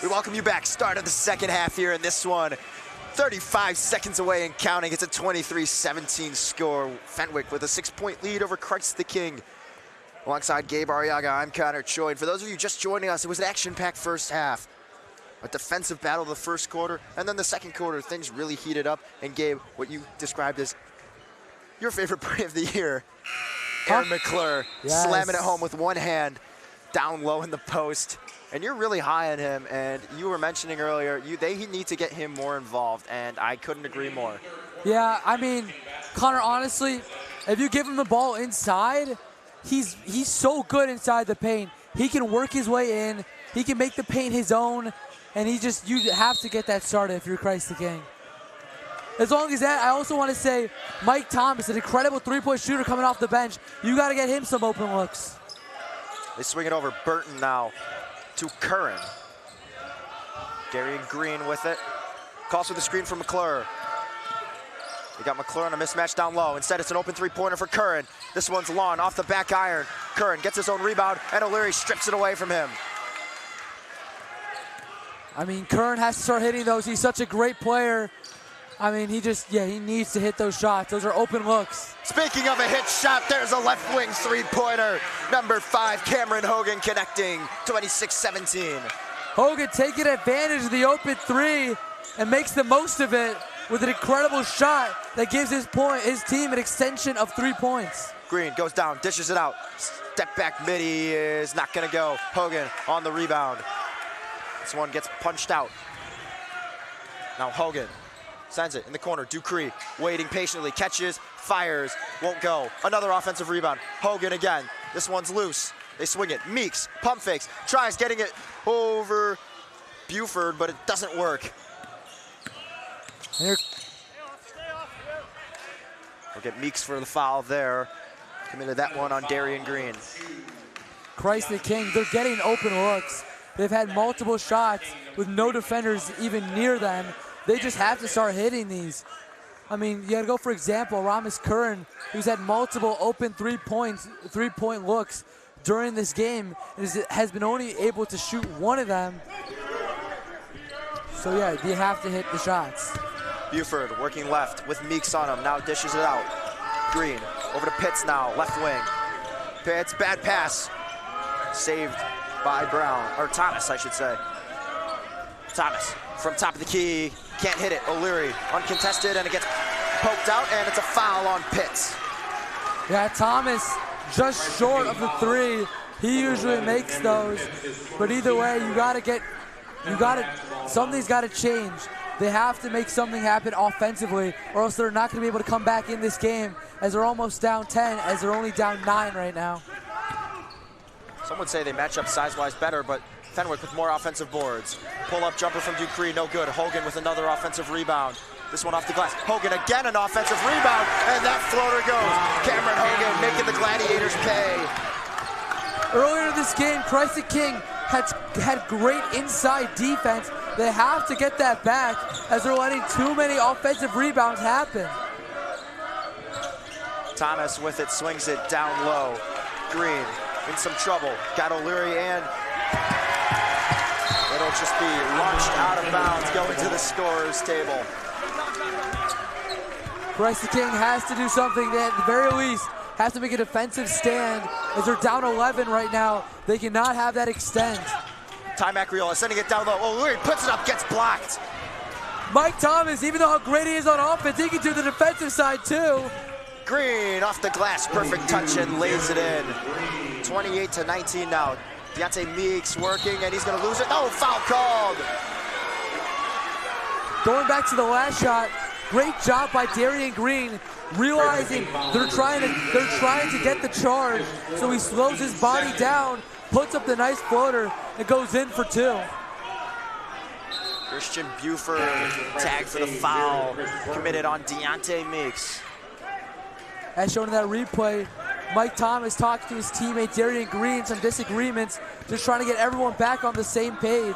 [SPEAKER 1] We welcome you back. Start of the second half here in this one. 35 seconds away and counting. It's a 23-17 score. Fenwick with a 6-point lead over Christ the King. Alongside Gabe Arriaga, I'm Connor Choi. And for those of you just joining us, it was an action-packed first half. A defensive battle the first quarter, and then the second quarter, things really heated up. And Gabe, what you described as your favorite play of the year, Aaron McClure slamming it home with one hand down low in the post. And you're really high on him, and you were mentioning earlier, they need to get him more involved, and I couldn't agree more.
[SPEAKER 2] Yeah, I mean, Connor, honestly, if you give him the ball inside, he's so good inside the paint. He can work his way in, he can make the paint his own, and you have to get that started if you're Christ the King. As long as that, I also want to say, Mike Thomas, an incredible three-point shooter coming off the bench. You got to get him some open looks.
[SPEAKER 1] They swing it over Burton now to Curran. Darian Green with it. Calls for the screen from McClure. We got McClure on a mismatch down low. Instead, it's an open three-pointer for Curran. This one's long, off the back iron. Curran gets his own rebound, and O'Leary strips it away from him.
[SPEAKER 2] I mean, Curran has to start hitting those. He's such a great player. I mean, he needs to hit those shots. Those are open looks.
[SPEAKER 1] Speaking of a hit shot, there's a left wing three-pointer. Number 5, Cameron Hogan connecting, 26-17.
[SPEAKER 2] Hogan taking advantage of the open three and makes the most of it with an incredible shot that gives his team an extension of 3 points.
[SPEAKER 1] Green goes down, dishes it out. Step back midi is not gonna go. Hogan on the rebound. This one gets punched out. Now Hogan sends it in the corner. Dupree waiting patiently, catches, fires, won't go. Another offensive rebound. Hogan again. This one's loose. They swing it. Meeks, pump fakes, tries getting it over Buford, but it doesn't work.
[SPEAKER 2] Here.
[SPEAKER 1] We'll get Meeks for the foul there. Committed that one on Darian Green.
[SPEAKER 2] Christ the King, they're getting open looks. They've had multiple shots with no defenders even near them. They just have to start hitting these. I mean, you gotta go, for example, Ramis Curran, who's had multiple open three-point looks during this game, and has been only able to shoot one of them. So yeah, you have to hit the shots.
[SPEAKER 1] Buford working left with Meeks on him, now dishes it out. Green, over to Pitts now, left wing. Pitts, bad pass. Saved by Brown, or Thomas, I should say. Thomas from top of the key, can't hit it. O'Leary uncontested, and it gets poked out, and it's a foul on Pitts.
[SPEAKER 2] Yeah, Thomas just short of the three. He usually makes those, but either way, something's got to change. They have to make something happen offensively, or else they're not going to be able to come back in this game, as they're almost down 10, as they're only down 9 right now.
[SPEAKER 1] Some would say they match up size-wise better, but Fenwick with more offensive boards. Pull-up jumper from Dupree, no good. Hogan with another offensive rebound. This one off the glass. Hogan again, an offensive rebound, and that floater goes. Cameron Hogan making the Gladiators pay.
[SPEAKER 2] Earlier in this game, Christ the King had great inside defense. They have to get that back, as they're letting too many offensive rebounds happen.
[SPEAKER 1] Thomas with it, swings it down low. Green in some trouble. Got O'Leary, and it'll just be launched out of bounds, going to the scorer's table.
[SPEAKER 2] Christ the King has to do something. They, at the very least, have to make a defensive stand, as they're down 11 right now. They cannot have that extend.
[SPEAKER 1] Ty Macriola sending it down low. O'Leary puts it up, gets blocked.
[SPEAKER 2] Mike Thomas, even though how great he is on offense, he can do the defensive side too.
[SPEAKER 1] Green off the glass, perfect touch, and lays it in. 28-19 now. Deontay Meeks working, and he's gonna lose it. No, foul called.
[SPEAKER 2] Going back to the last shot, great job by Darian Green, realizing they're trying to get the charge, so he slows his body down, puts up the nice floater, and goes in for 2.
[SPEAKER 1] Christian Buford tagged for the foul committed on Deontay Meeks.
[SPEAKER 2] As shown in that replay, Mike Thomas talked to his teammate Darian Green, some disagreements, just trying to get everyone back on the same page.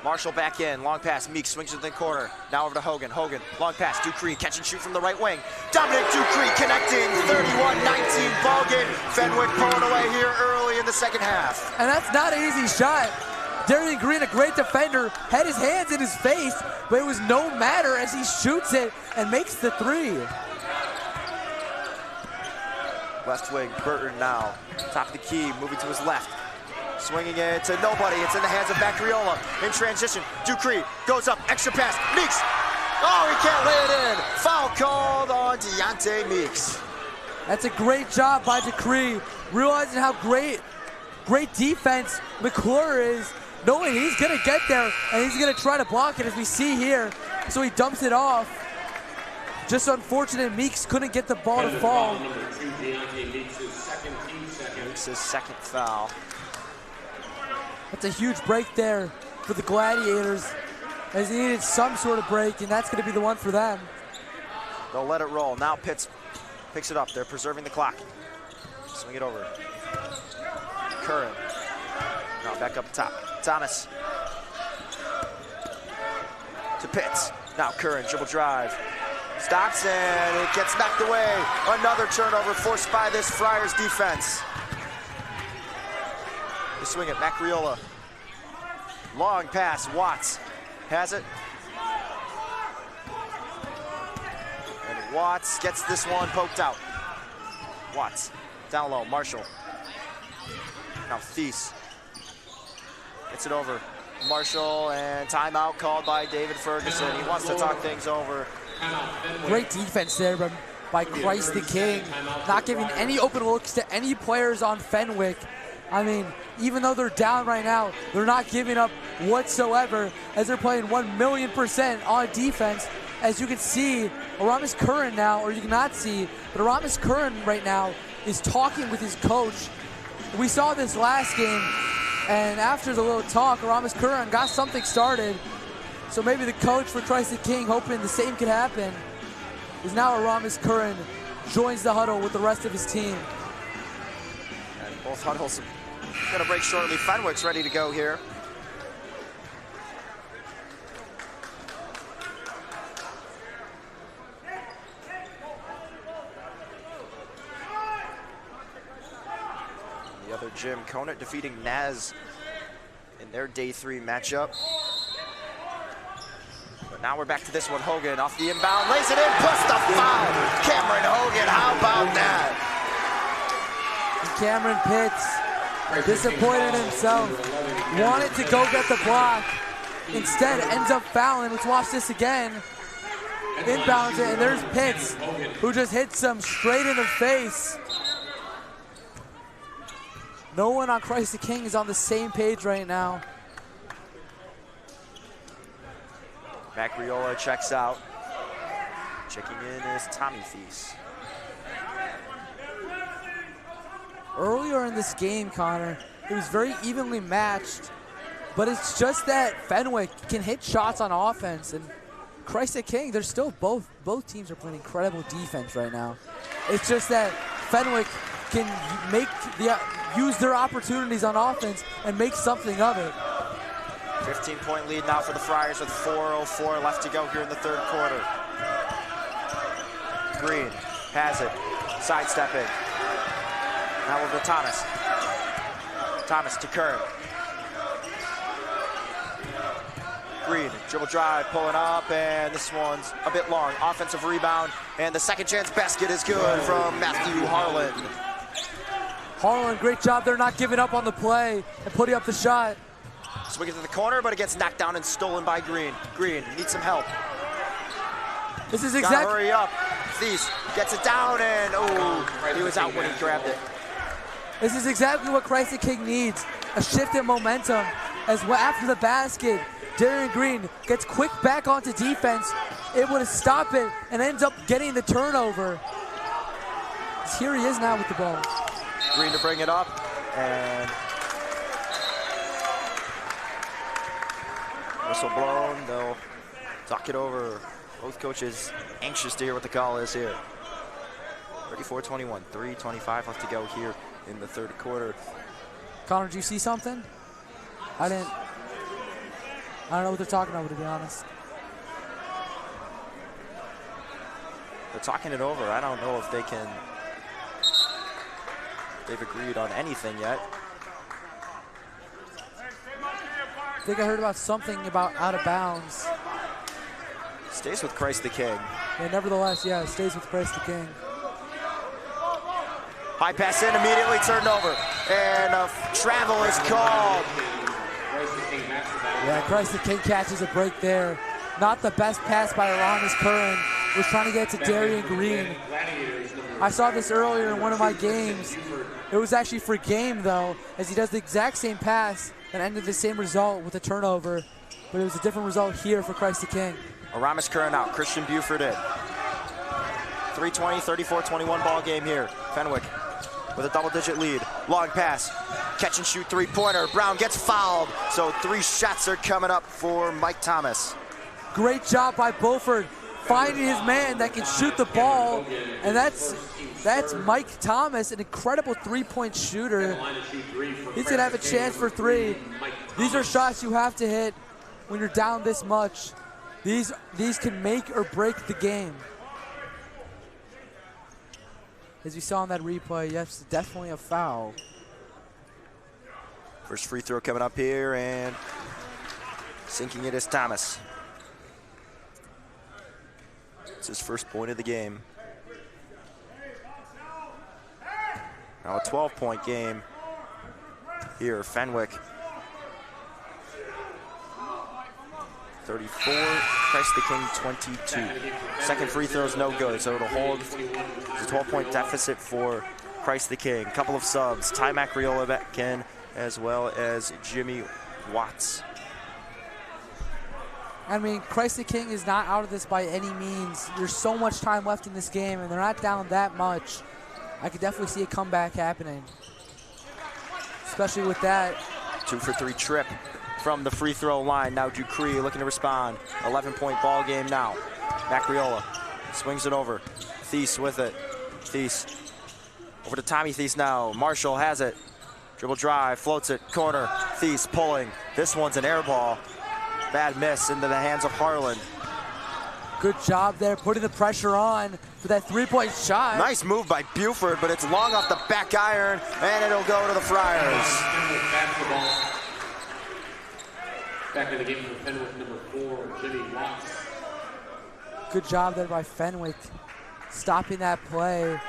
[SPEAKER 1] Marshall back in, long pass, Meeks swings to the corner. Now over to Hogan, long pass, Dupree, catch and shoot from the right wing. Dominic Dupree connecting, 31-19 ball game. Fenwick pulling away here early in the second half.
[SPEAKER 2] And that's not an easy shot. Darian Green, a great defender, had his hands in his face, but it was no matter as he shoots it and makes the three.
[SPEAKER 1] Left wing, Burton now. Top of the key, moving to his left. Swinging it to nobody. It's in the hands of Vaccariola. In transition, Dupree goes up, extra pass. Meeks. Oh, he can't lay it in. Foul called on Deontay Meeks.
[SPEAKER 2] That's a great job by Dupree, realizing how great defense McClure is, knowing he's gonna get there and he's gonna try to block it as we see here. So he dumps it off. Just unfortunate Meeks couldn't get the ball to fall.
[SPEAKER 1] Meeks' second foul.
[SPEAKER 2] That's a huge break there for the Gladiators, as he needed some sort of break, and that's going to be the one for them.
[SPEAKER 1] They'll let it roll. Now Pitts picks it up. They're preserving the clock. Swing it over. Curran. Now back up top. Thomas. To Pitts. Now Curran, dribble drive. Stops and it gets knocked away. Another turnover forced by this Friars defense. They swing it, Vaccariola. Long pass, Watts has it. And Watts gets this one poked out. Watts, down low, Marshall. Now Thies gets it over. Marshall, and timeout called by David Ferguson. He wants to talk things over.
[SPEAKER 2] Great defense there by Christ the King, not giving any open looks to any players on Fenwick. I mean, even though they're down right now, they're not giving up whatsoever as they're playing 1,000,000% on defense. As you can see, Aramis Curran now, or you cannot see, but Aramis Curran right now is talking with his coach. We saw this last game, and after the little talk, Aramis Curran got something started. So maybe the coach for Christ the King, hoping the same could happen, is now Aramis Curran joins the huddle with the rest of his team.
[SPEAKER 1] And both huddles are gonna break shortly. Fenwick's ready to go here. The other gym, Conant defeating Naz in their day 3 matchup. But now we're back to this one. Hogan off the inbound, lays it in, plus the foul. Cameron Hogan, how about that?
[SPEAKER 2] And Cameron Pitts, disappointed in himself, wanted to go get the block, instead ends up fouling. Let's watch this again. Inbounds it, and there's Pitts, who just hits him straight in the face. No one on Christ the King is on the same page right now.
[SPEAKER 1] Vaccariola checks out. Checking in is Tommy Thies.
[SPEAKER 2] Earlier in this game, Connor, it was very evenly matched, but it's just that Fenwick can hit shots on offense, and Christ the King, they're still both teams are playing incredible defense right now. It's just that Fenwick can use their opportunities on offense and make something of it.
[SPEAKER 1] 15-point lead now for the Friars with 4:04 left to go here in the third quarter. Green has it, sidestepping. Now over to Thomas. Thomas to Curran. Green, dribble drive, pulling up, and this one's a bit long. Offensive rebound, and the second chance basket is good from Matthew Harlan.
[SPEAKER 2] Harlan, great job there, not giving up on the play and putting up the shot.
[SPEAKER 1] Swing it to the corner, but it gets knocked down and stolen by Green. Green needs some help.
[SPEAKER 2] This is
[SPEAKER 1] Gotta
[SPEAKER 2] exactly.
[SPEAKER 1] hurry up. Thies gets it down, and oh, he was out when he grabbed it.
[SPEAKER 2] This is exactly what Christ the King needs, a shift in momentum. As well, after the basket, Darian Green gets quick back onto defense, able to stop it, and ends up getting the turnover. Here he is now with the ball.
[SPEAKER 1] Green to bring it up, and whistle blown. They'll talk it over. Both coaches anxious to hear what the call is here. 34-21, 3:25 left to go here in the third quarter.
[SPEAKER 2] Connor, did you see something? I don't know what they're talking about, to be honest.
[SPEAKER 1] They're talking it over. I don't know if they've agreed on anything yet.
[SPEAKER 2] think I heard about something about out of bounds.
[SPEAKER 1] Stays with Christ the King.
[SPEAKER 2] Yeah, nevertheless, yeah, it stays with Christ the King.
[SPEAKER 1] High pass in, immediately turned over. And a travel is called.
[SPEAKER 2] Yeah, Christ the King catches a break there. Not the best pass by Aramis Curran. Was trying to get to Darian Green. I saw this earlier in one of my games. It was actually for game though, as he does the exact same pass and ended the same result with a turnover. But it was a different result here for Christ the King.
[SPEAKER 1] Aramis Curran out, Christian Buford in. 3:20, 34-21 ball game here. Fenwick with a double-digit lead. Long pass, catch and shoot three-pointer. Brown gets fouled, so 3 shots are coming up for Mike Thomas.
[SPEAKER 2] Great job by Beaufort, finding his man that can shoot the ball, and that's Mike Thomas, an incredible three-point shooter. He's gonna have a chance for 3. These are shots you have to hit when you're down this much. These can make or break the game. As you saw in that replay, yes, definitely a foul.
[SPEAKER 1] First free throw coming up here, and sinking it is Thomas. It's his first point of the game. Now a 12-point game here, Fenwick. 34, Christ the King 22. Second free throw is no good, so it'll hold. It's a 12-point deficit for Christ the King. Couple of subs, Ty Macriola back in, as well as Jimmy Watts.
[SPEAKER 2] I mean, Christ the King is not out of this by any means. There's so much time left in this game, and they're not down that much. I could definitely see a comeback happening, especially with that.
[SPEAKER 1] 2 for 3 trip from the free throw line. Now Ducree looking to respond. 11-point ball game now. Macriola swings it over. Thies with it. Thies over to Tommy Thies now. Marshall has it. Dribble drive, floats it, corner. Thies pulling. This one's an air ball. Bad miss into the hands of Harlan.
[SPEAKER 2] Good job there, putting the pressure on for that three-point shot.
[SPEAKER 1] Nice move by Buford, but it's long off the back iron, and it'll go to the Friars.
[SPEAKER 3] Back in the game for Fenwick, number 4, Jimmy Watts.
[SPEAKER 2] Good job there by Fenwick, stopping that play,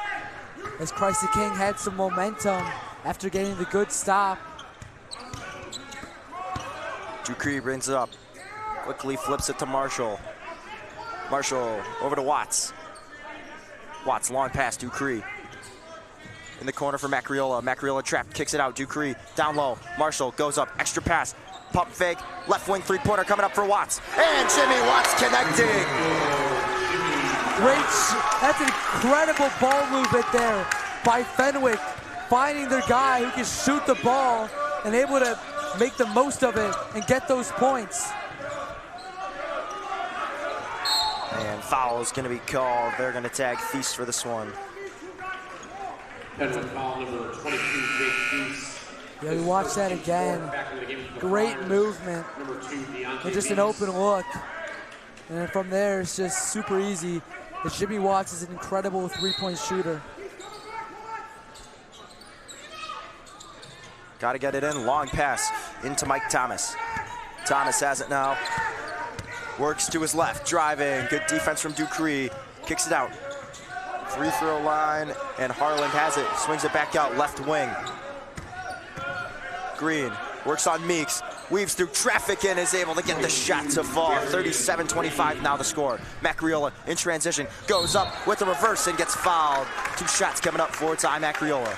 [SPEAKER 2] as Christ the King had some momentum after getting the good stop.
[SPEAKER 1] Ducree brings it up, quickly flips it to Marshall. Marshall over to Watts. Watts, long pass, Ducree. In the corner for Macriola. Macriola trapped, kicks it out. Ducree down low. Marshall goes up, extra pass. Pump fake, left wing three-pointer coming up for Watts. And Jimmy Watts connecting.
[SPEAKER 2] That's an incredible ball movement there by Fenwick, finding their guy who can shoot the ball and able to make the most of it and get those points.
[SPEAKER 1] And foul is going to be called. They're going to tag Thies for this one.
[SPEAKER 3] Fenwick foul number 22, Jake Thies.
[SPEAKER 2] Yeah, we watch that again. Great movement. And just an open look. And then from there, it's just super easy. But Jimmy Watts is an incredible three-point shooter.
[SPEAKER 1] Got to get it in. Long pass into Mike Thomas. Thomas has it now. Works to his left, driving. Good defense from Ducree. Kicks it out. Free throw line, and Harlan has it. Swings it back out, left wing. Green works on Meeks. Weaves through traffic and is able to get the shot to fall. 37-25 now the score. Macriola in transition. Goes up with the reverse and gets fouled. 2 shots coming up for Ty Macriola.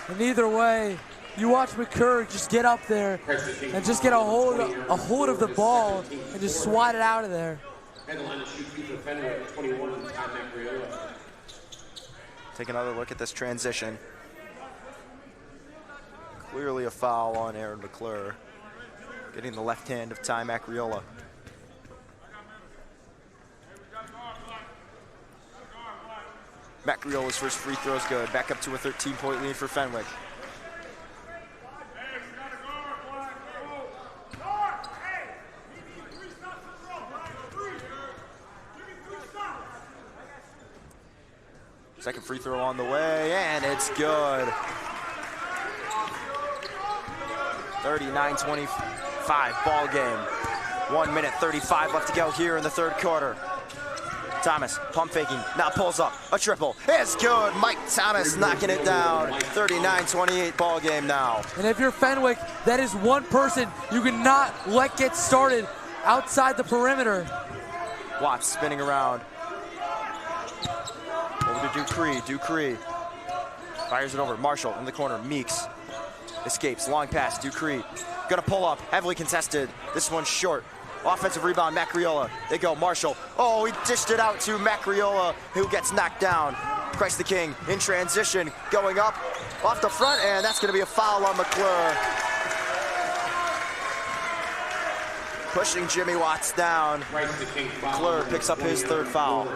[SPEAKER 2] And either way, you watch McCurry just get up there and just get a hold of the ball and just swat it out of there.
[SPEAKER 1] Take another look at this transition. Clearly a foul on Aaron McClure. Getting the left hand of Ty Macriola. Macriola's first free throw is good. Back up to a 13-point lead for Fenwick. Second free throw on the way, and it's good. 39-25 8-5 ball game. 1 minute 35 left to go here in the third quarter. Thomas, pump faking, now pulls up, a triple, it's good. Mike Thomas knocking it down. 39-28 ball game now.
[SPEAKER 2] And if you're Fenwick, that is one person you cannot let get started outside the perimeter.
[SPEAKER 1] Watts spinning around. Over to Dupree, Dupree fires it over, Marshall in the corner, Meeks escapes, long pass, Dupree gonna pull up, heavily contested, this one's short. Offensive rebound, Macriola. They go, Marshall. Oh, he dished it out to Macriola, who gets knocked down. Christ the King in transition, going up off the front, and that's going to be a foul on McClure. Pushing Jimmy Watts down. McClure picks up his third foul.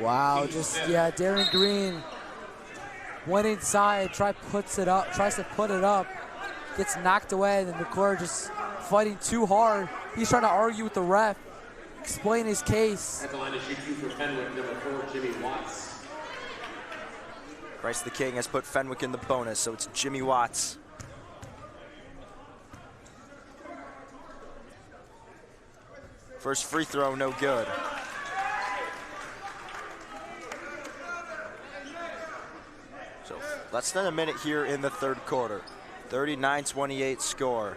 [SPEAKER 2] Wow, yeah, Darian Green went inside, tries to put it up, gets knocked away, and then McClure just fighting too hard. He's trying to argue with the ref, explain his case.
[SPEAKER 3] At the line to shoot 2 for Fenwick, number 4, Jimmy Watts.
[SPEAKER 1] Christ the King has put Fenwick in the bonus, so it's Jimmy Watts. First free throw, no good. So less than a minute here in the third quarter. 39-28 score.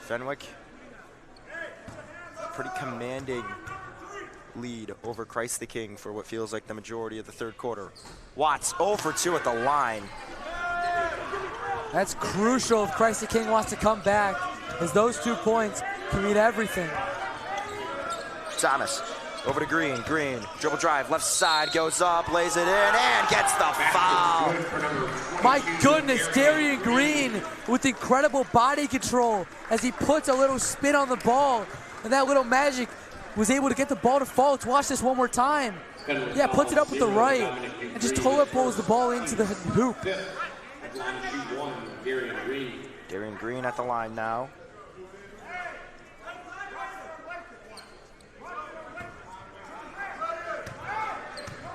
[SPEAKER 1] Fenwick, pretty commanding lead over Christ the King for what feels like the majority of the third quarter. Watts 0 for 2 at the line.
[SPEAKER 2] That's crucial if Christ the King wants to come back, as those 2 points can mean everything.
[SPEAKER 1] Thomas over to Green, Green, dribble drive, left side, goes up, lays it in, and gets the foul.
[SPEAKER 2] My goodness, Darian Green with incredible body control as he puts a little spin on the ball, and that little magic was able to get the ball to fall. Let's watch this one more time. Yeah, puts it up with the right, and just totally pulls the ball into the hoop.
[SPEAKER 1] Darian Green at the line now.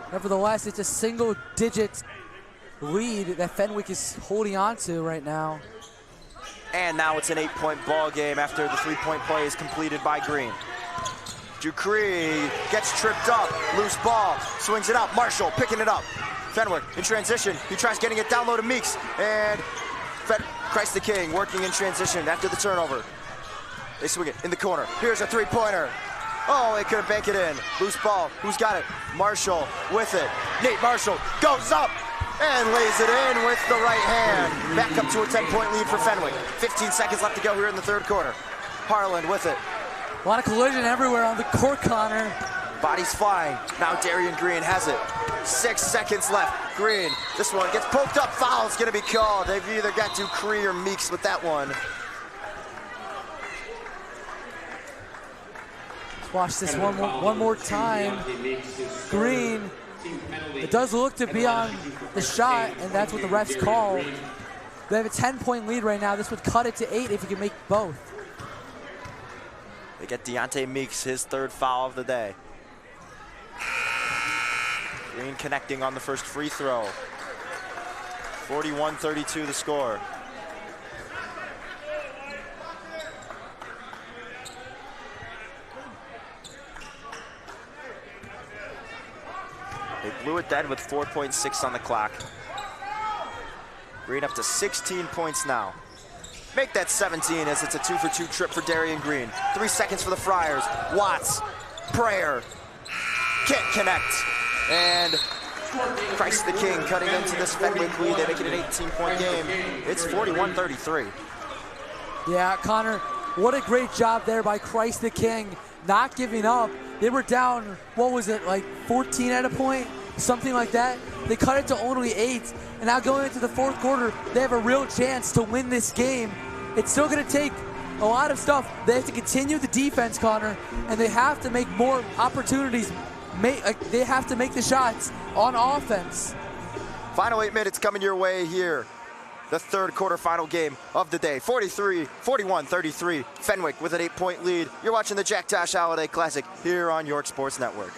[SPEAKER 2] Nevertheless, it's a single-digit lead that Fenwick is holding on to right now.
[SPEAKER 1] And now it's an 8-point ball game after the 3-point play is completed by Green. Dupree gets tripped up, loose ball, swings it out. Marshall picking it up. Fenwick in transition. He tries getting it down low to Meeks, and Christ the King working in transition after the turnover. They swing it in the corner. Here's a 3-pointer. Oh, they couldn't bank it in. Loose ball. Who's got it? Marshall with it. Nate Marshall goes up and lays it in with the right hand. Back up to a 10-point lead for Fenwick. 15 seconds left to go here in the third quarter. Harlan with it.
[SPEAKER 2] A lot of collision everywhere on the court, Connor.
[SPEAKER 1] Bodies flying. Now Darian Green has it. 6 seconds left. Green, this one gets poked up. Foul's going to be called. They've either got Dupree or Meeks with that one.
[SPEAKER 2] Watch this one more time. Green, it does look to be on the shot, and that's what the refs call. They have a 10-point lead right now. This would cut it to 8 if he can make both.
[SPEAKER 1] They get Deontay Meeks his third foul of the day. Green connecting on the first free throw. 41-32 the score. They blew it dead with 4.6 on the clock. Green up to 16 points now. Make that 17 as it's a 2-for-2 trip for Darian Green. 3 seconds for the Friars. Watts, Prayer, can't connect. And Christ the King cutting into this Fenwick lead. They make it an 18-point game. It's 41-33.
[SPEAKER 2] Yeah, Connor, what a great job there by Christ the King, not giving up. They were down, what was it, like 14 at a point? Something like that. They cut it to only 8, and now going into the fourth quarter, they have a real chance to win this game. It's still gonna take a lot of stuff. They have to continue the defense, Connor, and they have to make more opportunities. They have to make the shots on offense.
[SPEAKER 1] Final 8 minutes coming your way here. The third quarter final game of the day. 41-33, Fenwick with an 8-point lead. You're watching the Jack Tosh Holiday Classic here on York Sports Network.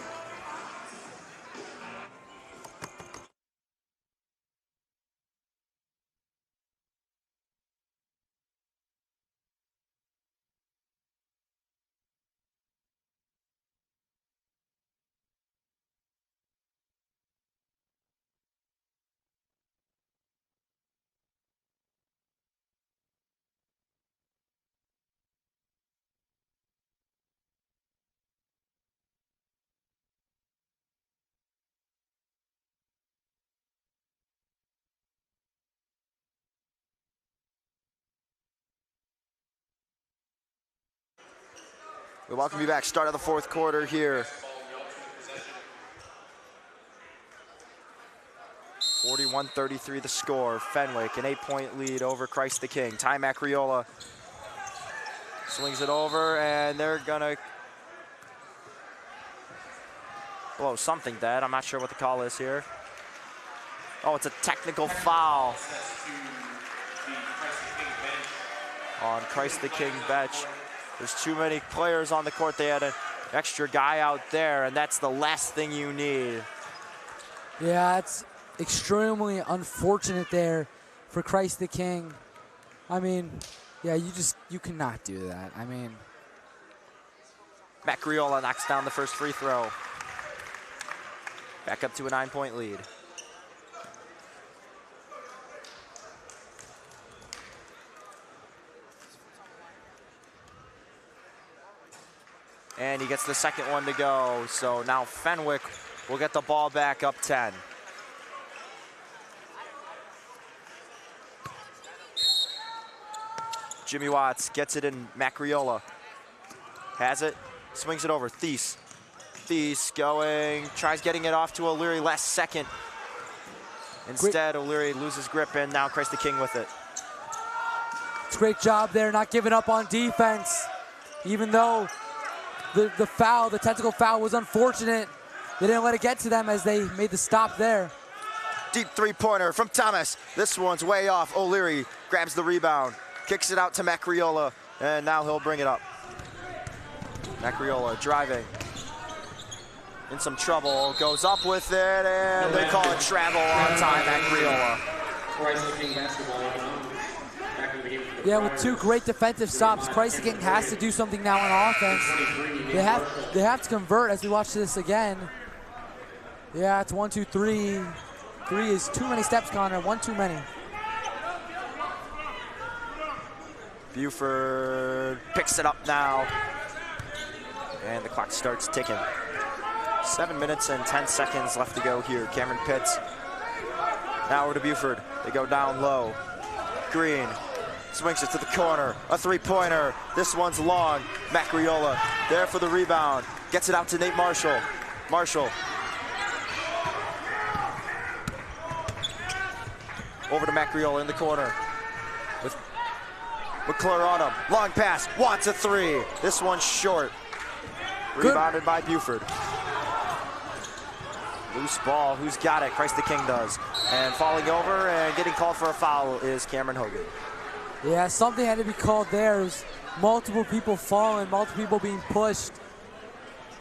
[SPEAKER 1] We welcome you back. Start of the fourth quarter here. 41-33 the score. Fenwick, an 8-point lead over Christ the King. Ty Macriola swings it over, and they're gonna blow something dead. I'm not sure what the call is here. Oh, it's a technical foul on Christ the King bench. There's too many players on the court. They had an extra guy out there, and that's the last thing you need.
[SPEAKER 2] Yeah, it's extremely unfortunate there for Christ the King. I mean, yeah, you cannot do that. I mean,
[SPEAKER 1] Macriola knocks down the first free throw. Back up to a 9-point lead. And he gets the second one to go. So now Fenwick will get the ball back up 10. Jimmy Watts gets it in. Macriola has it, swings it over. Thies going, tries getting it off to O'Leary last second. Instead, O'Leary loses grip, and now Christ the King with it.
[SPEAKER 2] It's a great job there, not giving up on defense. Even though the foul, the technical foul was unfortunate, they didn't let it get to them as they made the stop there.
[SPEAKER 1] Deep three-pointer from Thomas. This one's way off. O'Leary grabs the rebound, kicks it out to Macriola, and now he'll bring it up. Macriola driving. In some trouble, goes up with it, and they call it travel on Ty Macriola.
[SPEAKER 2] Yeah, with two great defensive stops, Christ the King has to do something now on offense. They have to convert as we watch this again. Yeah, it's 1, 2, 3. 3 is too many steps, Connor. 1 too many.
[SPEAKER 1] Buford picks it up now. And the clock starts ticking. 7 minutes and 10 seconds left to go here. Cameron Pitts. Now over to Buford. They go down low. Green swings it to the corner. A three-pointer. This one's long. Macriola there for the rebound. Gets it out to Nate Marshall. Marshall. Over to Macriola in the corner. With McClure on him. Long pass. Watts a three. This one's short. Rebounded by Buford. Loose ball. Who's got it? Christ the King does. And falling over and getting called for a foul is Cameron Hogan.
[SPEAKER 2] Yeah, something had to be called there. There's multiple people falling, multiple people being pushed.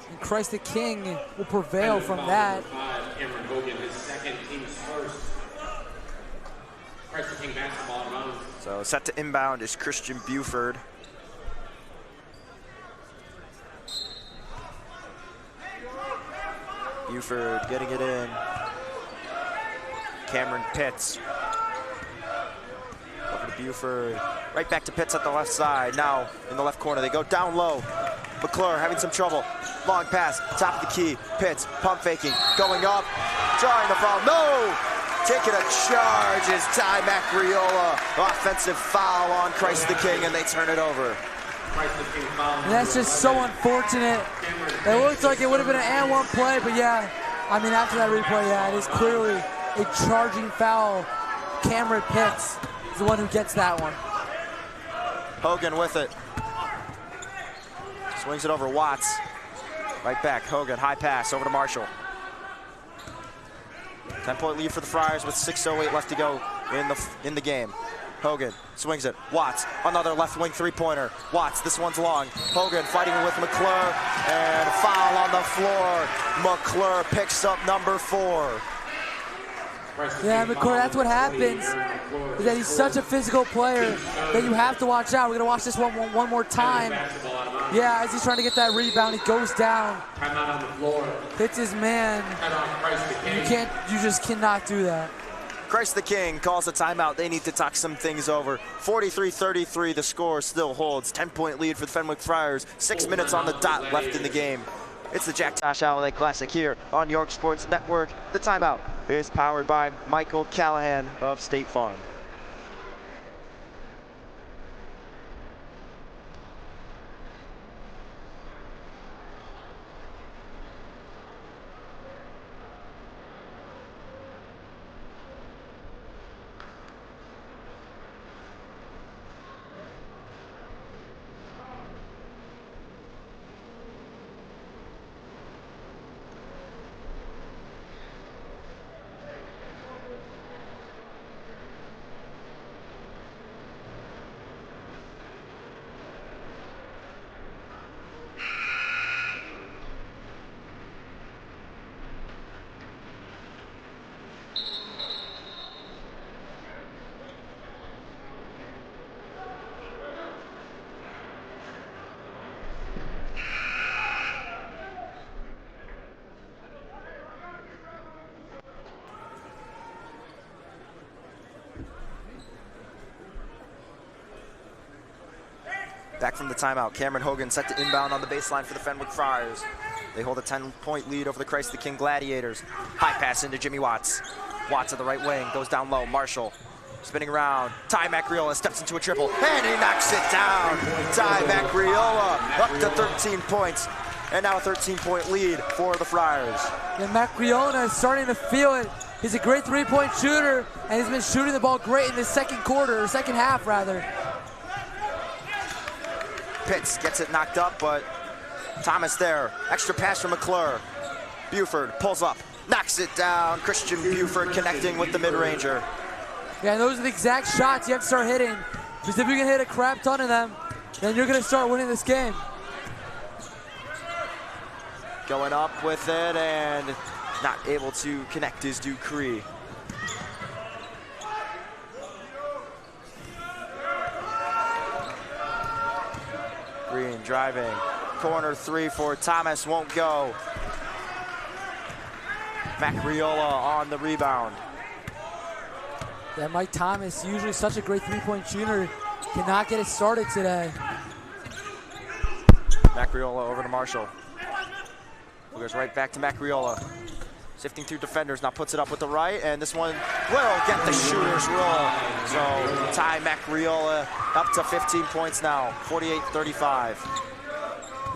[SPEAKER 2] And Christ the King will prevail from that.
[SPEAKER 3] Cameron Hogan, his second, team's first. Christ the King basketball inbound.
[SPEAKER 1] So set to inbound is Christian Buford. Buford getting it in. Cameron Pitts. Over to Buford. Right back to Pitts at the left side. Now in the left corner. They go down low. McClure having some trouble. Long pass. Top of the key. Pitts pump faking. Going up. Drawing the foul. No! Taking a charge is Ty Macriola. Offensive foul on Christ the King, and they turn it over.
[SPEAKER 2] And that's just so unfortunate. It looks like it would have been an and one play, but yeah, I mean, after that replay, yeah, it is clearly a charging foul. Cameron Pitts is the one who gets that one.
[SPEAKER 1] Hogan with it. Swings it over Watts. Right back, Hogan, high pass over to Marshall. 10-point lead for the Friars with 6:08 left to go in the game. Hogan swings it. Watts, another left wing three-pointer. Watts, this one's long. Hogan fighting with McClure, and foul on the floor. McClure picks up number 4.
[SPEAKER 2] Yeah, McClure, that's what happens. Is that he's such a physical player that you have to watch out. We're gonna watch this one more time. Yeah, as he's trying to get that rebound, he goes down. Hits his man. You just cannot do that.
[SPEAKER 1] Christ the King calls a timeout. They need to talk some things over. 43-33, the score still holds. 10-point lead for the Fenwick Friars. 6 minutes on the dot left in the game. It's the Jack Tosh Holiday Classic here on York Sports Network. The timeout is powered by Michael Callahan of State Farm. Back from the timeout, Cameron Hogan set to inbound on the baseline for the Fenwick Friars. They hold a 10-point lead over the Christ the King Gladiators. High pass into Jimmy Watts. Watts at the right wing, goes down low. Marshall spinning around. Ty Macriola steps into a triple, and he knocks it down. Ty Macriola up to 13 points, and now a 13-point lead for the Friars.
[SPEAKER 2] And Macriola is starting to feel it. He's a great three-point shooter, and he's been shooting the ball great in the second quarter, or second half, rather.
[SPEAKER 1] Pitts gets it knocked up, but Thomas there. Extra pass from McClure. Buford pulls up, knocks it down. Christian Buford connecting with the mid-ranger.
[SPEAKER 2] Yeah, and those are the exact shots you have to start hitting. Because if you can hit a crap ton of them, then you're going to start winning this game.
[SPEAKER 1] Going up with it and not able to connect is Dupree. Green driving. Corner three for Thomas, won't go. Macriola on the rebound.
[SPEAKER 2] Yeah, Mike Thomas, usually such a great three-point shooter, cannot get it started today.
[SPEAKER 1] Macriola over to Marshall. Who goes right back to Macriola. Sifting through defenders, now puts it up with the right, and this one will get the shooter's roll. So Ty Macriola up to 15 points now, 48-35.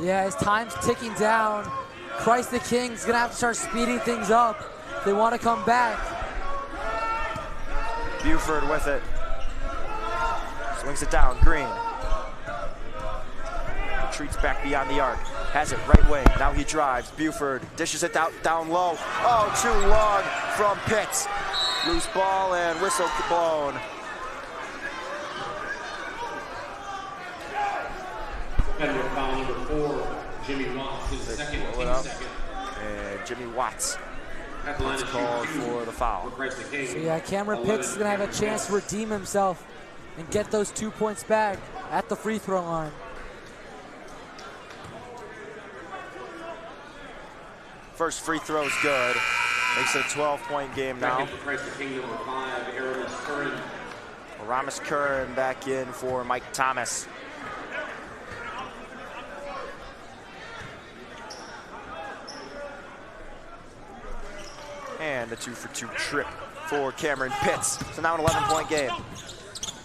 [SPEAKER 2] Yeah, as time's ticking down, Christ the King's gonna have to start speeding things up if they want to come back.
[SPEAKER 1] Buford with it. Swings it down, Green. Retreats back beyond the arc. Has it right wing, now he drives. Buford dishes it down low. Oh, too long from Pitts. Loose ball and whistle blown.
[SPEAKER 3] Fenwick foul number 4, Jimmy Watts, his second, team second.
[SPEAKER 1] And Jimmy Watts
[SPEAKER 3] That's
[SPEAKER 1] called for the foul.
[SPEAKER 2] So yeah, Cameron Pitts is gonna have a chance to redeem himself and get those 2 points back at the free throw line.
[SPEAKER 1] First free throw's good. Makes it a 12-point game now. Aramis Curran back in for Mike Thomas. And the 2-for-2 trip for Cameron Pitts. So now an 11-point game.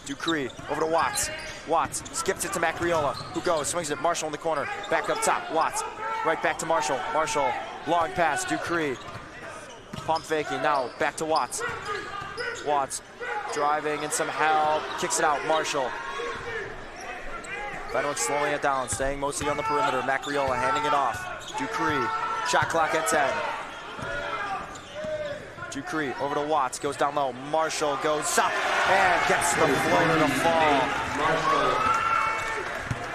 [SPEAKER 1] Dupree over to Watts. Watts skips it to Macriola, who goes, swings it. Marshall in the corner, back up top. Watts right back to Marshall. Marshall, long pass. Dupree, pump faking. Now back to Watts. Watts driving and some help, kicks it out. Marshall. Fenwick slowing it down, staying mostly on the perimeter. Macriola handing it off. Dupree, shot clock at 10. Dupree over to Watts, goes down low. Marshall goes up and gets the floater to fall.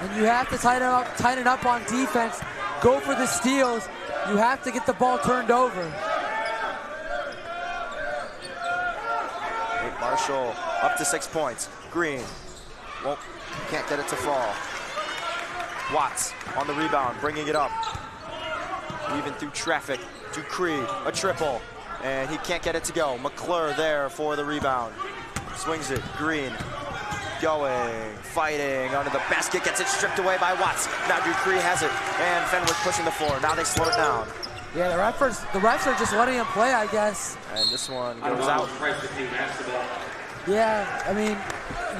[SPEAKER 2] And you have to tighten up on defense. Go for the steals. You have to get the ball turned over.
[SPEAKER 1] Marshall up to 6 points. Green, well, can't get it to fall. Watts on the rebound, bringing it up. Weaving through traffic. Dupree, a triple. And he can't get it to go. McClure there for the rebound. Swings it, Green going, fighting under the basket, gets it stripped away by Watts. Now Dupree has it, and Fenwick pushing the floor. Now they slow it down.
[SPEAKER 2] Yeah, the refs are just letting him play, I guess.
[SPEAKER 1] And this one goes out.
[SPEAKER 2] Yeah, I mean,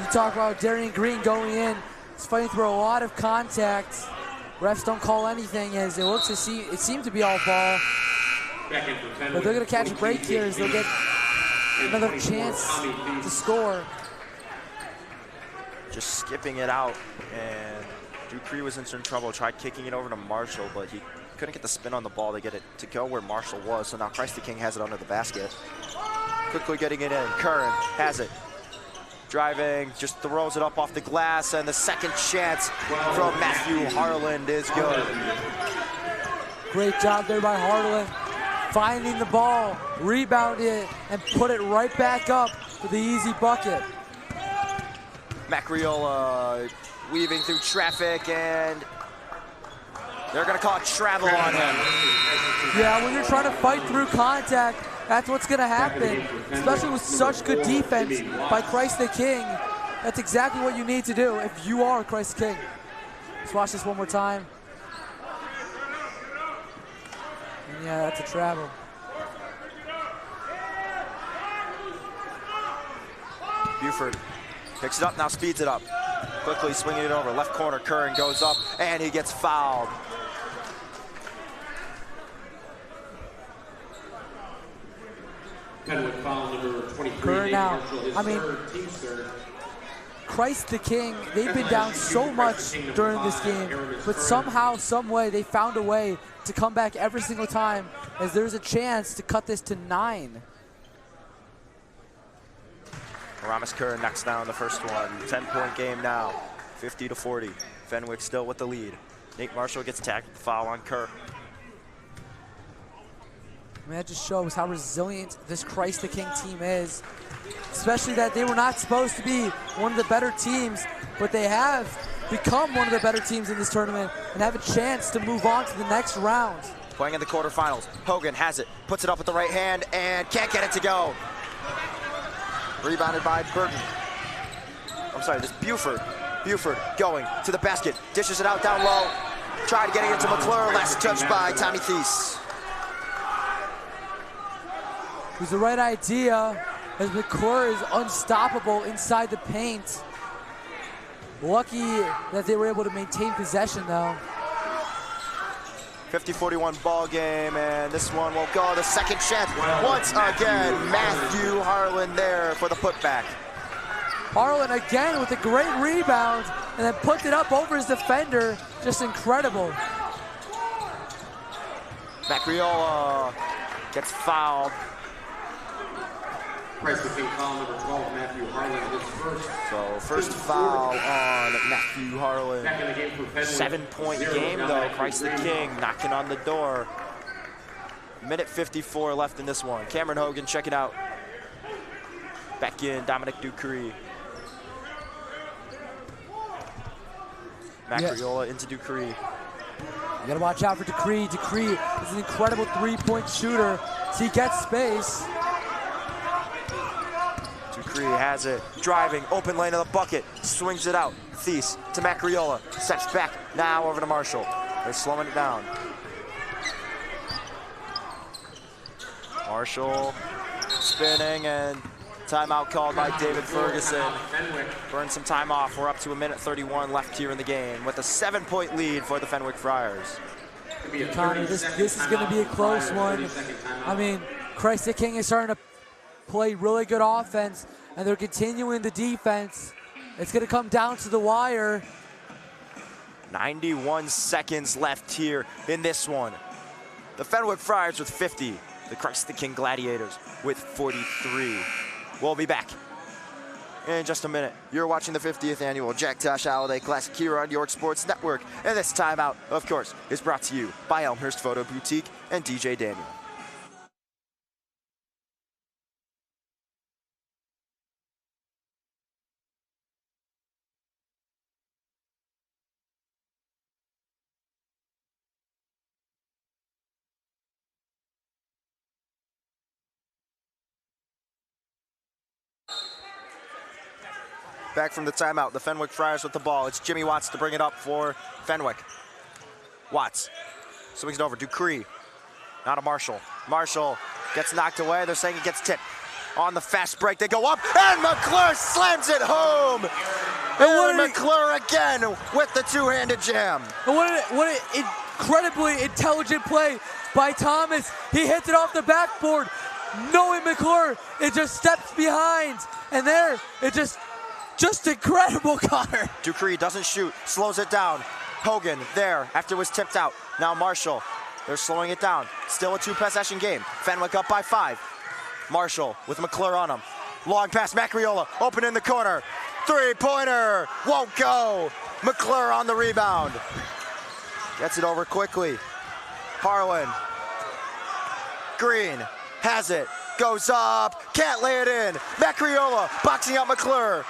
[SPEAKER 2] you talk about Darian Green going in. He's fighting through a lot of contact. Refs don't call anything as it looks to see, it seemed to be all ball. But they're going to catch a break here as they'll get another chance to score.
[SPEAKER 1] Just skipping it out, and Dupree was in some trouble. Tried kicking it over to Marshall, but he couldn't get the spin on the ball to get it to go where Marshall was. So now Christ the King has it under the basket. Quickly getting it in. Curran has it. Driving, just throws it up off the glass, and the second chance from Matthew Harland is good.
[SPEAKER 2] Great job there by Harland. Finding the ball, rebound it, and put it right back up for the easy bucket.
[SPEAKER 1] Macriola weaving through traffic, and they're going to call travel on him.
[SPEAKER 2] Yeah, when you're trying to fight through contact, that's what's going to happen, especially with such good defense by Christ the King. That's exactly what you need to do if you are Christ the King. Let's watch this one more time. And yeah, that's a travel.
[SPEAKER 1] Buford picks it up, now speeds it up. Quickly swinging it over, left corner, Curran goes up, and he gets fouled.
[SPEAKER 3] Fenwick foul number 23.
[SPEAKER 2] Curran now,
[SPEAKER 3] Marshall,
[SPEAKER 2] I mean,
[SPEAKER 3] team's third.
[SPEAKER 2] Christ the King, they've been down so much during this game, but somehow, some way, they found a way to come back every single time, as there's a chance to cut this to 9.
[SPEAKER 1] Aramis Curran knocks down the first one. 10-point game now, 50-40. Fenwick still with the lead. Nate Marshall gets tagged with the foul on Kerr.
[SPEAKER 2] I mean, that just shows how resilient this Christ the King team is. Especially that they were not supposed to be one of the better teams, but they have become one of the better teams in this tournament and have a chance to move on to the next round.
[SPEAKER 1] Playing in the quarterfinals. Hogan has it, puts it up with the right hand, and can't get it to go. Rebounded by Burton. I'm sorry, this Buford. Buford going to the basket, dishes it out down low. Tried getting it to McClure, last touch by Tommy Thies.
[SPEAKER 2] It was the right idea, as McClure is unstoppable inside the paint. Lucky that they were able to maintain possession though.
[SPEAKER 1] 50-41 ball game, and this one will go. The second chance once again. Matthew Harlan there for the putback.
[SPEAKER 2] Harlan again with a great rebound, and then puts it up over his defender. Just incredible.
[SPEAKER 1] Macriola gets fouled.
[SPEAKER 3] Christ the King foul number 12, Matthew Harlan, his first.
[SPEAKER 1] So first foul on Matthew Harlan.
[SPEAKER 3] Back in the game for Fenwick.
[SPEAKER 1] 7-point game though. Christ the King knocking on the door. Minute 54 left in this one. Cameron Hogan, check it out. Back in Dominic Ducree. Macriola into Ducree.
[SPEAKER 2] You gotta watch out for Ducree. Ducree is an incredible three-point shooter, so he gets space.
[SPEAKER 1] Ducree has it, driving, open lane of the bucket, swings it out. Thies to Macriola, steps back, now over to Marshall. They're slowing it down. Marshall spinning, and timeout called by David Ferguson. Burn some time off. We're up to 1:31 left here in the game with a 7-point lead for the Fenwick Friars.
[SPEAKER 2] Connor, this is going to be a close one. I mean, Christ the King is starting to play really good offense, and they're continuing the defense. It's going to come down to the wire.
[SPEAKER 1] 91 seconds left here in this one. The Fenwick Friars with 50. The Christ the King Gladiators with 43. We'll be back in just a minute. You're watching the 50th annual Jack Tosh Holiday Classic here on York Sports Network. And this timeout, of course, is brought to you by Elmhurst Photo Boutique and DJ Daniel. Back from the timeout, the Fenwick Friars with the ball. It's Jimmy Watts to bring it up for Fenwick. Watts swings it over. Ducree, now to Marshall. Marshall gets knocked away. They're saying it gets tipped. On the fast break, they go up, and McClure slams it home. And McClure again with the two-handed jam.
[SPEAKER 2] And what an incredibly intelligent play by Thomas. He hits it off the backboard, knowing McClure, it just steps behind. And there, it just incredible, Connor.
[SPEAKER 1] Ducree doesn't shoot, slows it down. Hogan there after it was tipped out. Now Marshall, they're slowing it down. Still a two-possession game. Fenwick up by 5. Marshall with McClure on him. Long pass, Macriola, open in the corner. Three-pointer, won't go. McClure on the rebound. Gets it over quickly. Harlan. Green has it, goes up, can't lay it in. Macriola boxing out McClure.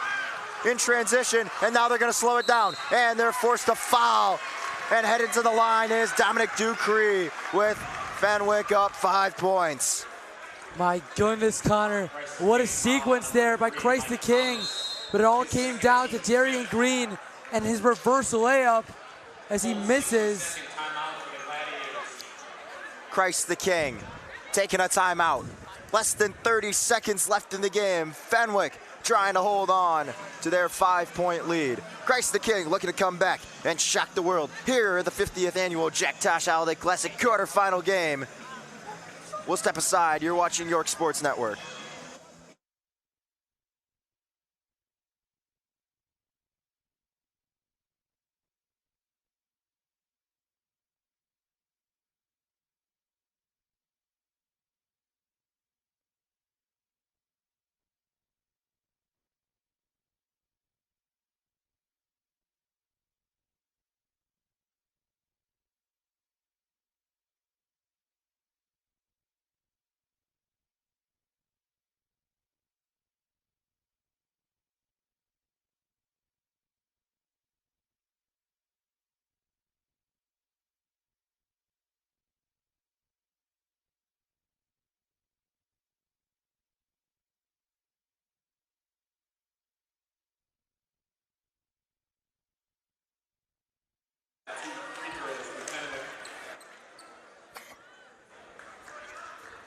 [SPEAKER 1] In transition, and now they're gonna slow it down, and they're forced to foul. And headed to the line is Dominic Ducree with Fenwick up 5 points.
[SPEAKER 2] My goodness, Connor, what a sequence there by Christ the King. But it all came down to Darian Green and his reverse layup. as he misses.
[SPEAKER 1] Christ the King taking a timeout. Less than 30 seconds left in the game. Fenwick trying to hold on to their 5-point lead. Christ the King looking to come back and shock the world here at the 50th annual Jack Tosh Holiday Classic quarterfinal game. We'll step aside. You're watching York Sports Network.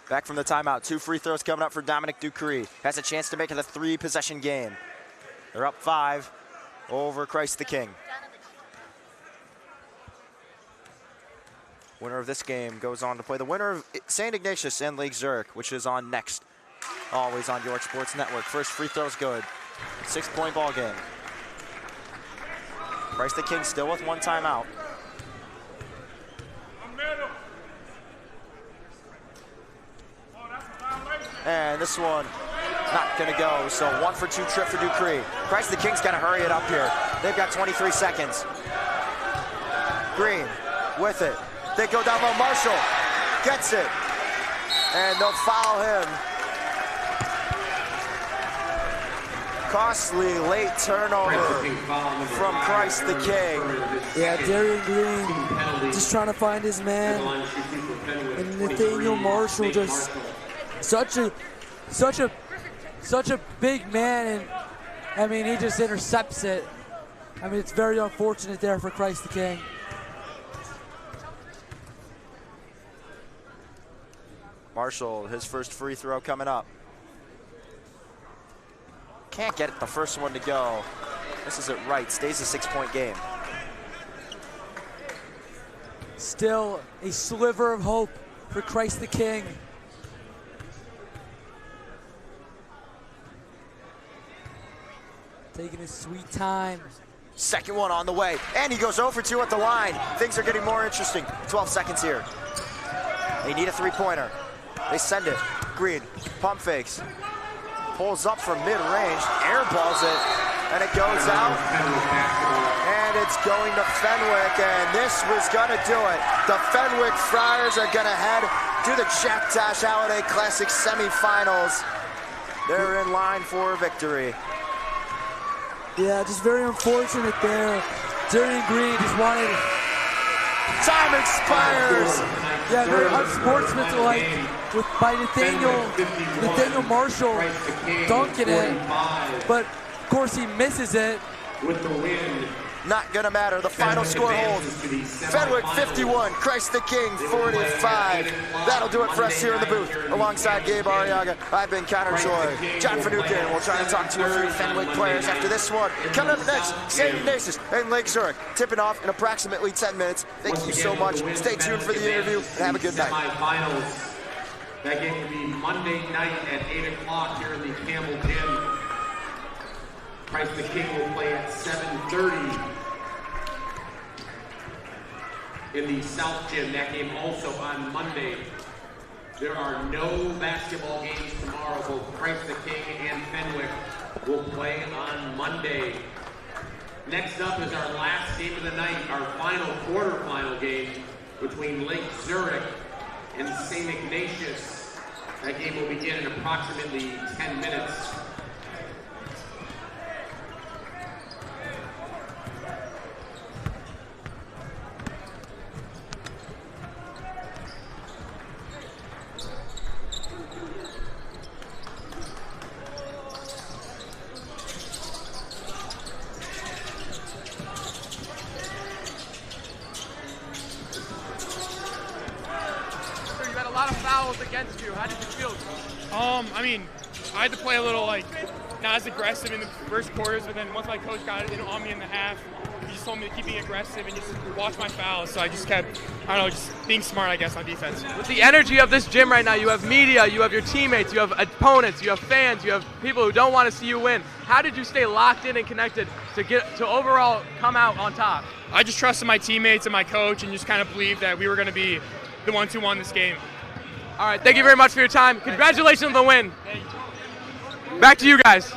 [SPEAKER 1] Back from the timeout, 2 free throws coming up for Dominic Ducree. Has a chance to make it a 3-possession game. They're up 5 over Christ the King. Winner of this game goes on to play the winner of St. Ignatius and Lake Zurich, which is on next. Always on York Sports Network. First free throw's good. 6-point ball game. Christ the King still with 1 timeout. And this one, not gonna go. So 1 for 2 trip for Ducree. Christ the King's gotta hurry it up here. They've got 23 seconds. Green with it. They go down low. Marshall gets it. And they'll foul him. Costly late turnover from Christ the King.
[SPEAKER 2] Yeah, Darian Green just trying to find his man. And Nathaniel Marshall just such a big man, and I mean he just intercepts it. I mean it's very unfortunate there for Christ the King.
[SPEAKER 1] Marshall, his first free throw coming up. Can't get it the first one to go. This is it right, stays a 6-point game.
[SPEAKER 2] Still a sliver of hope for Christ the King. Taking his sweet time.
[SPEAKER 1] Second one on the way, and he goes 0 for 2 at the line. Things are getting more interesting. 12 seconds here. They need a 3-pointer. They send it. Green, pump fakes. Pulls up from mid-range, airballs it, and it goes out. And it's going to Fenwick, and this was gonna do it. The Fenwick Friars are gonna head to the Jack Tosh Holiday Classic semifinals. They're in line for victory.
[SPEAKER 2] Yeah, just very unfortunate there. Darian Green just wanted.
[SPEAKER 1] Time expires.
[SPEAKER 2] Yeah, very unsportsmanlike by Nathaniel Marshall dunking it, but of course he misses it.
[SPEAKER 3] With the win.
[SPEAKER 1] Not gonna matter. The final score holds. Fenwick 51, Christ the King 45. That'll do it for us here in the booth. Alongside Gabe Arriaga, I've been Connor Choi. John Finucane will try to talk to a few Fenwick players after this one. Coming up next, St. Ignatius and Lake Zurich. Tipping off in approximately 10 minutes. Thank you so much. Stay tuned for the interview and have a good night.
[SPEAKER 3] Semifinals. That game will be Monday night at 8 o'clock here in the Campbell Gym. Christ the King will play at 7:30 in the South Gym. That game also on Monday. There are no basketball games tomorrow. Both Christ the King and Fenwick will play on Monday. Next up is our last game of the night, our final quarterfinal game between Lake Zurich and St. Ignatius. That game will begin in approximately 10 minutes.
[SPEAKER 4] against you. How did you feel?
[SPEAKER 5] I mean, I had to play a little not as aggressive in the first quarters, but then once my coach got it on me in the half, he just told me to keep being aggressive and just watch my fouls. So I just kept, I don't know, just being smart, I guess, on defense.
[SPEAKER 4] With the energy of this gym right now, you have media, you have your teammates, you have opponents, you have fans, you have people who don't want to see you win. How did you stay locked in and connected to overall come out on top?
[SPEAKER 5] I just trusted my teammates and my coach and just kind of believed that we were going to be the ones who won this game.
[SPEAKER 4] All right, thank you very much for your time. Congratulations on the win. Back to you guys.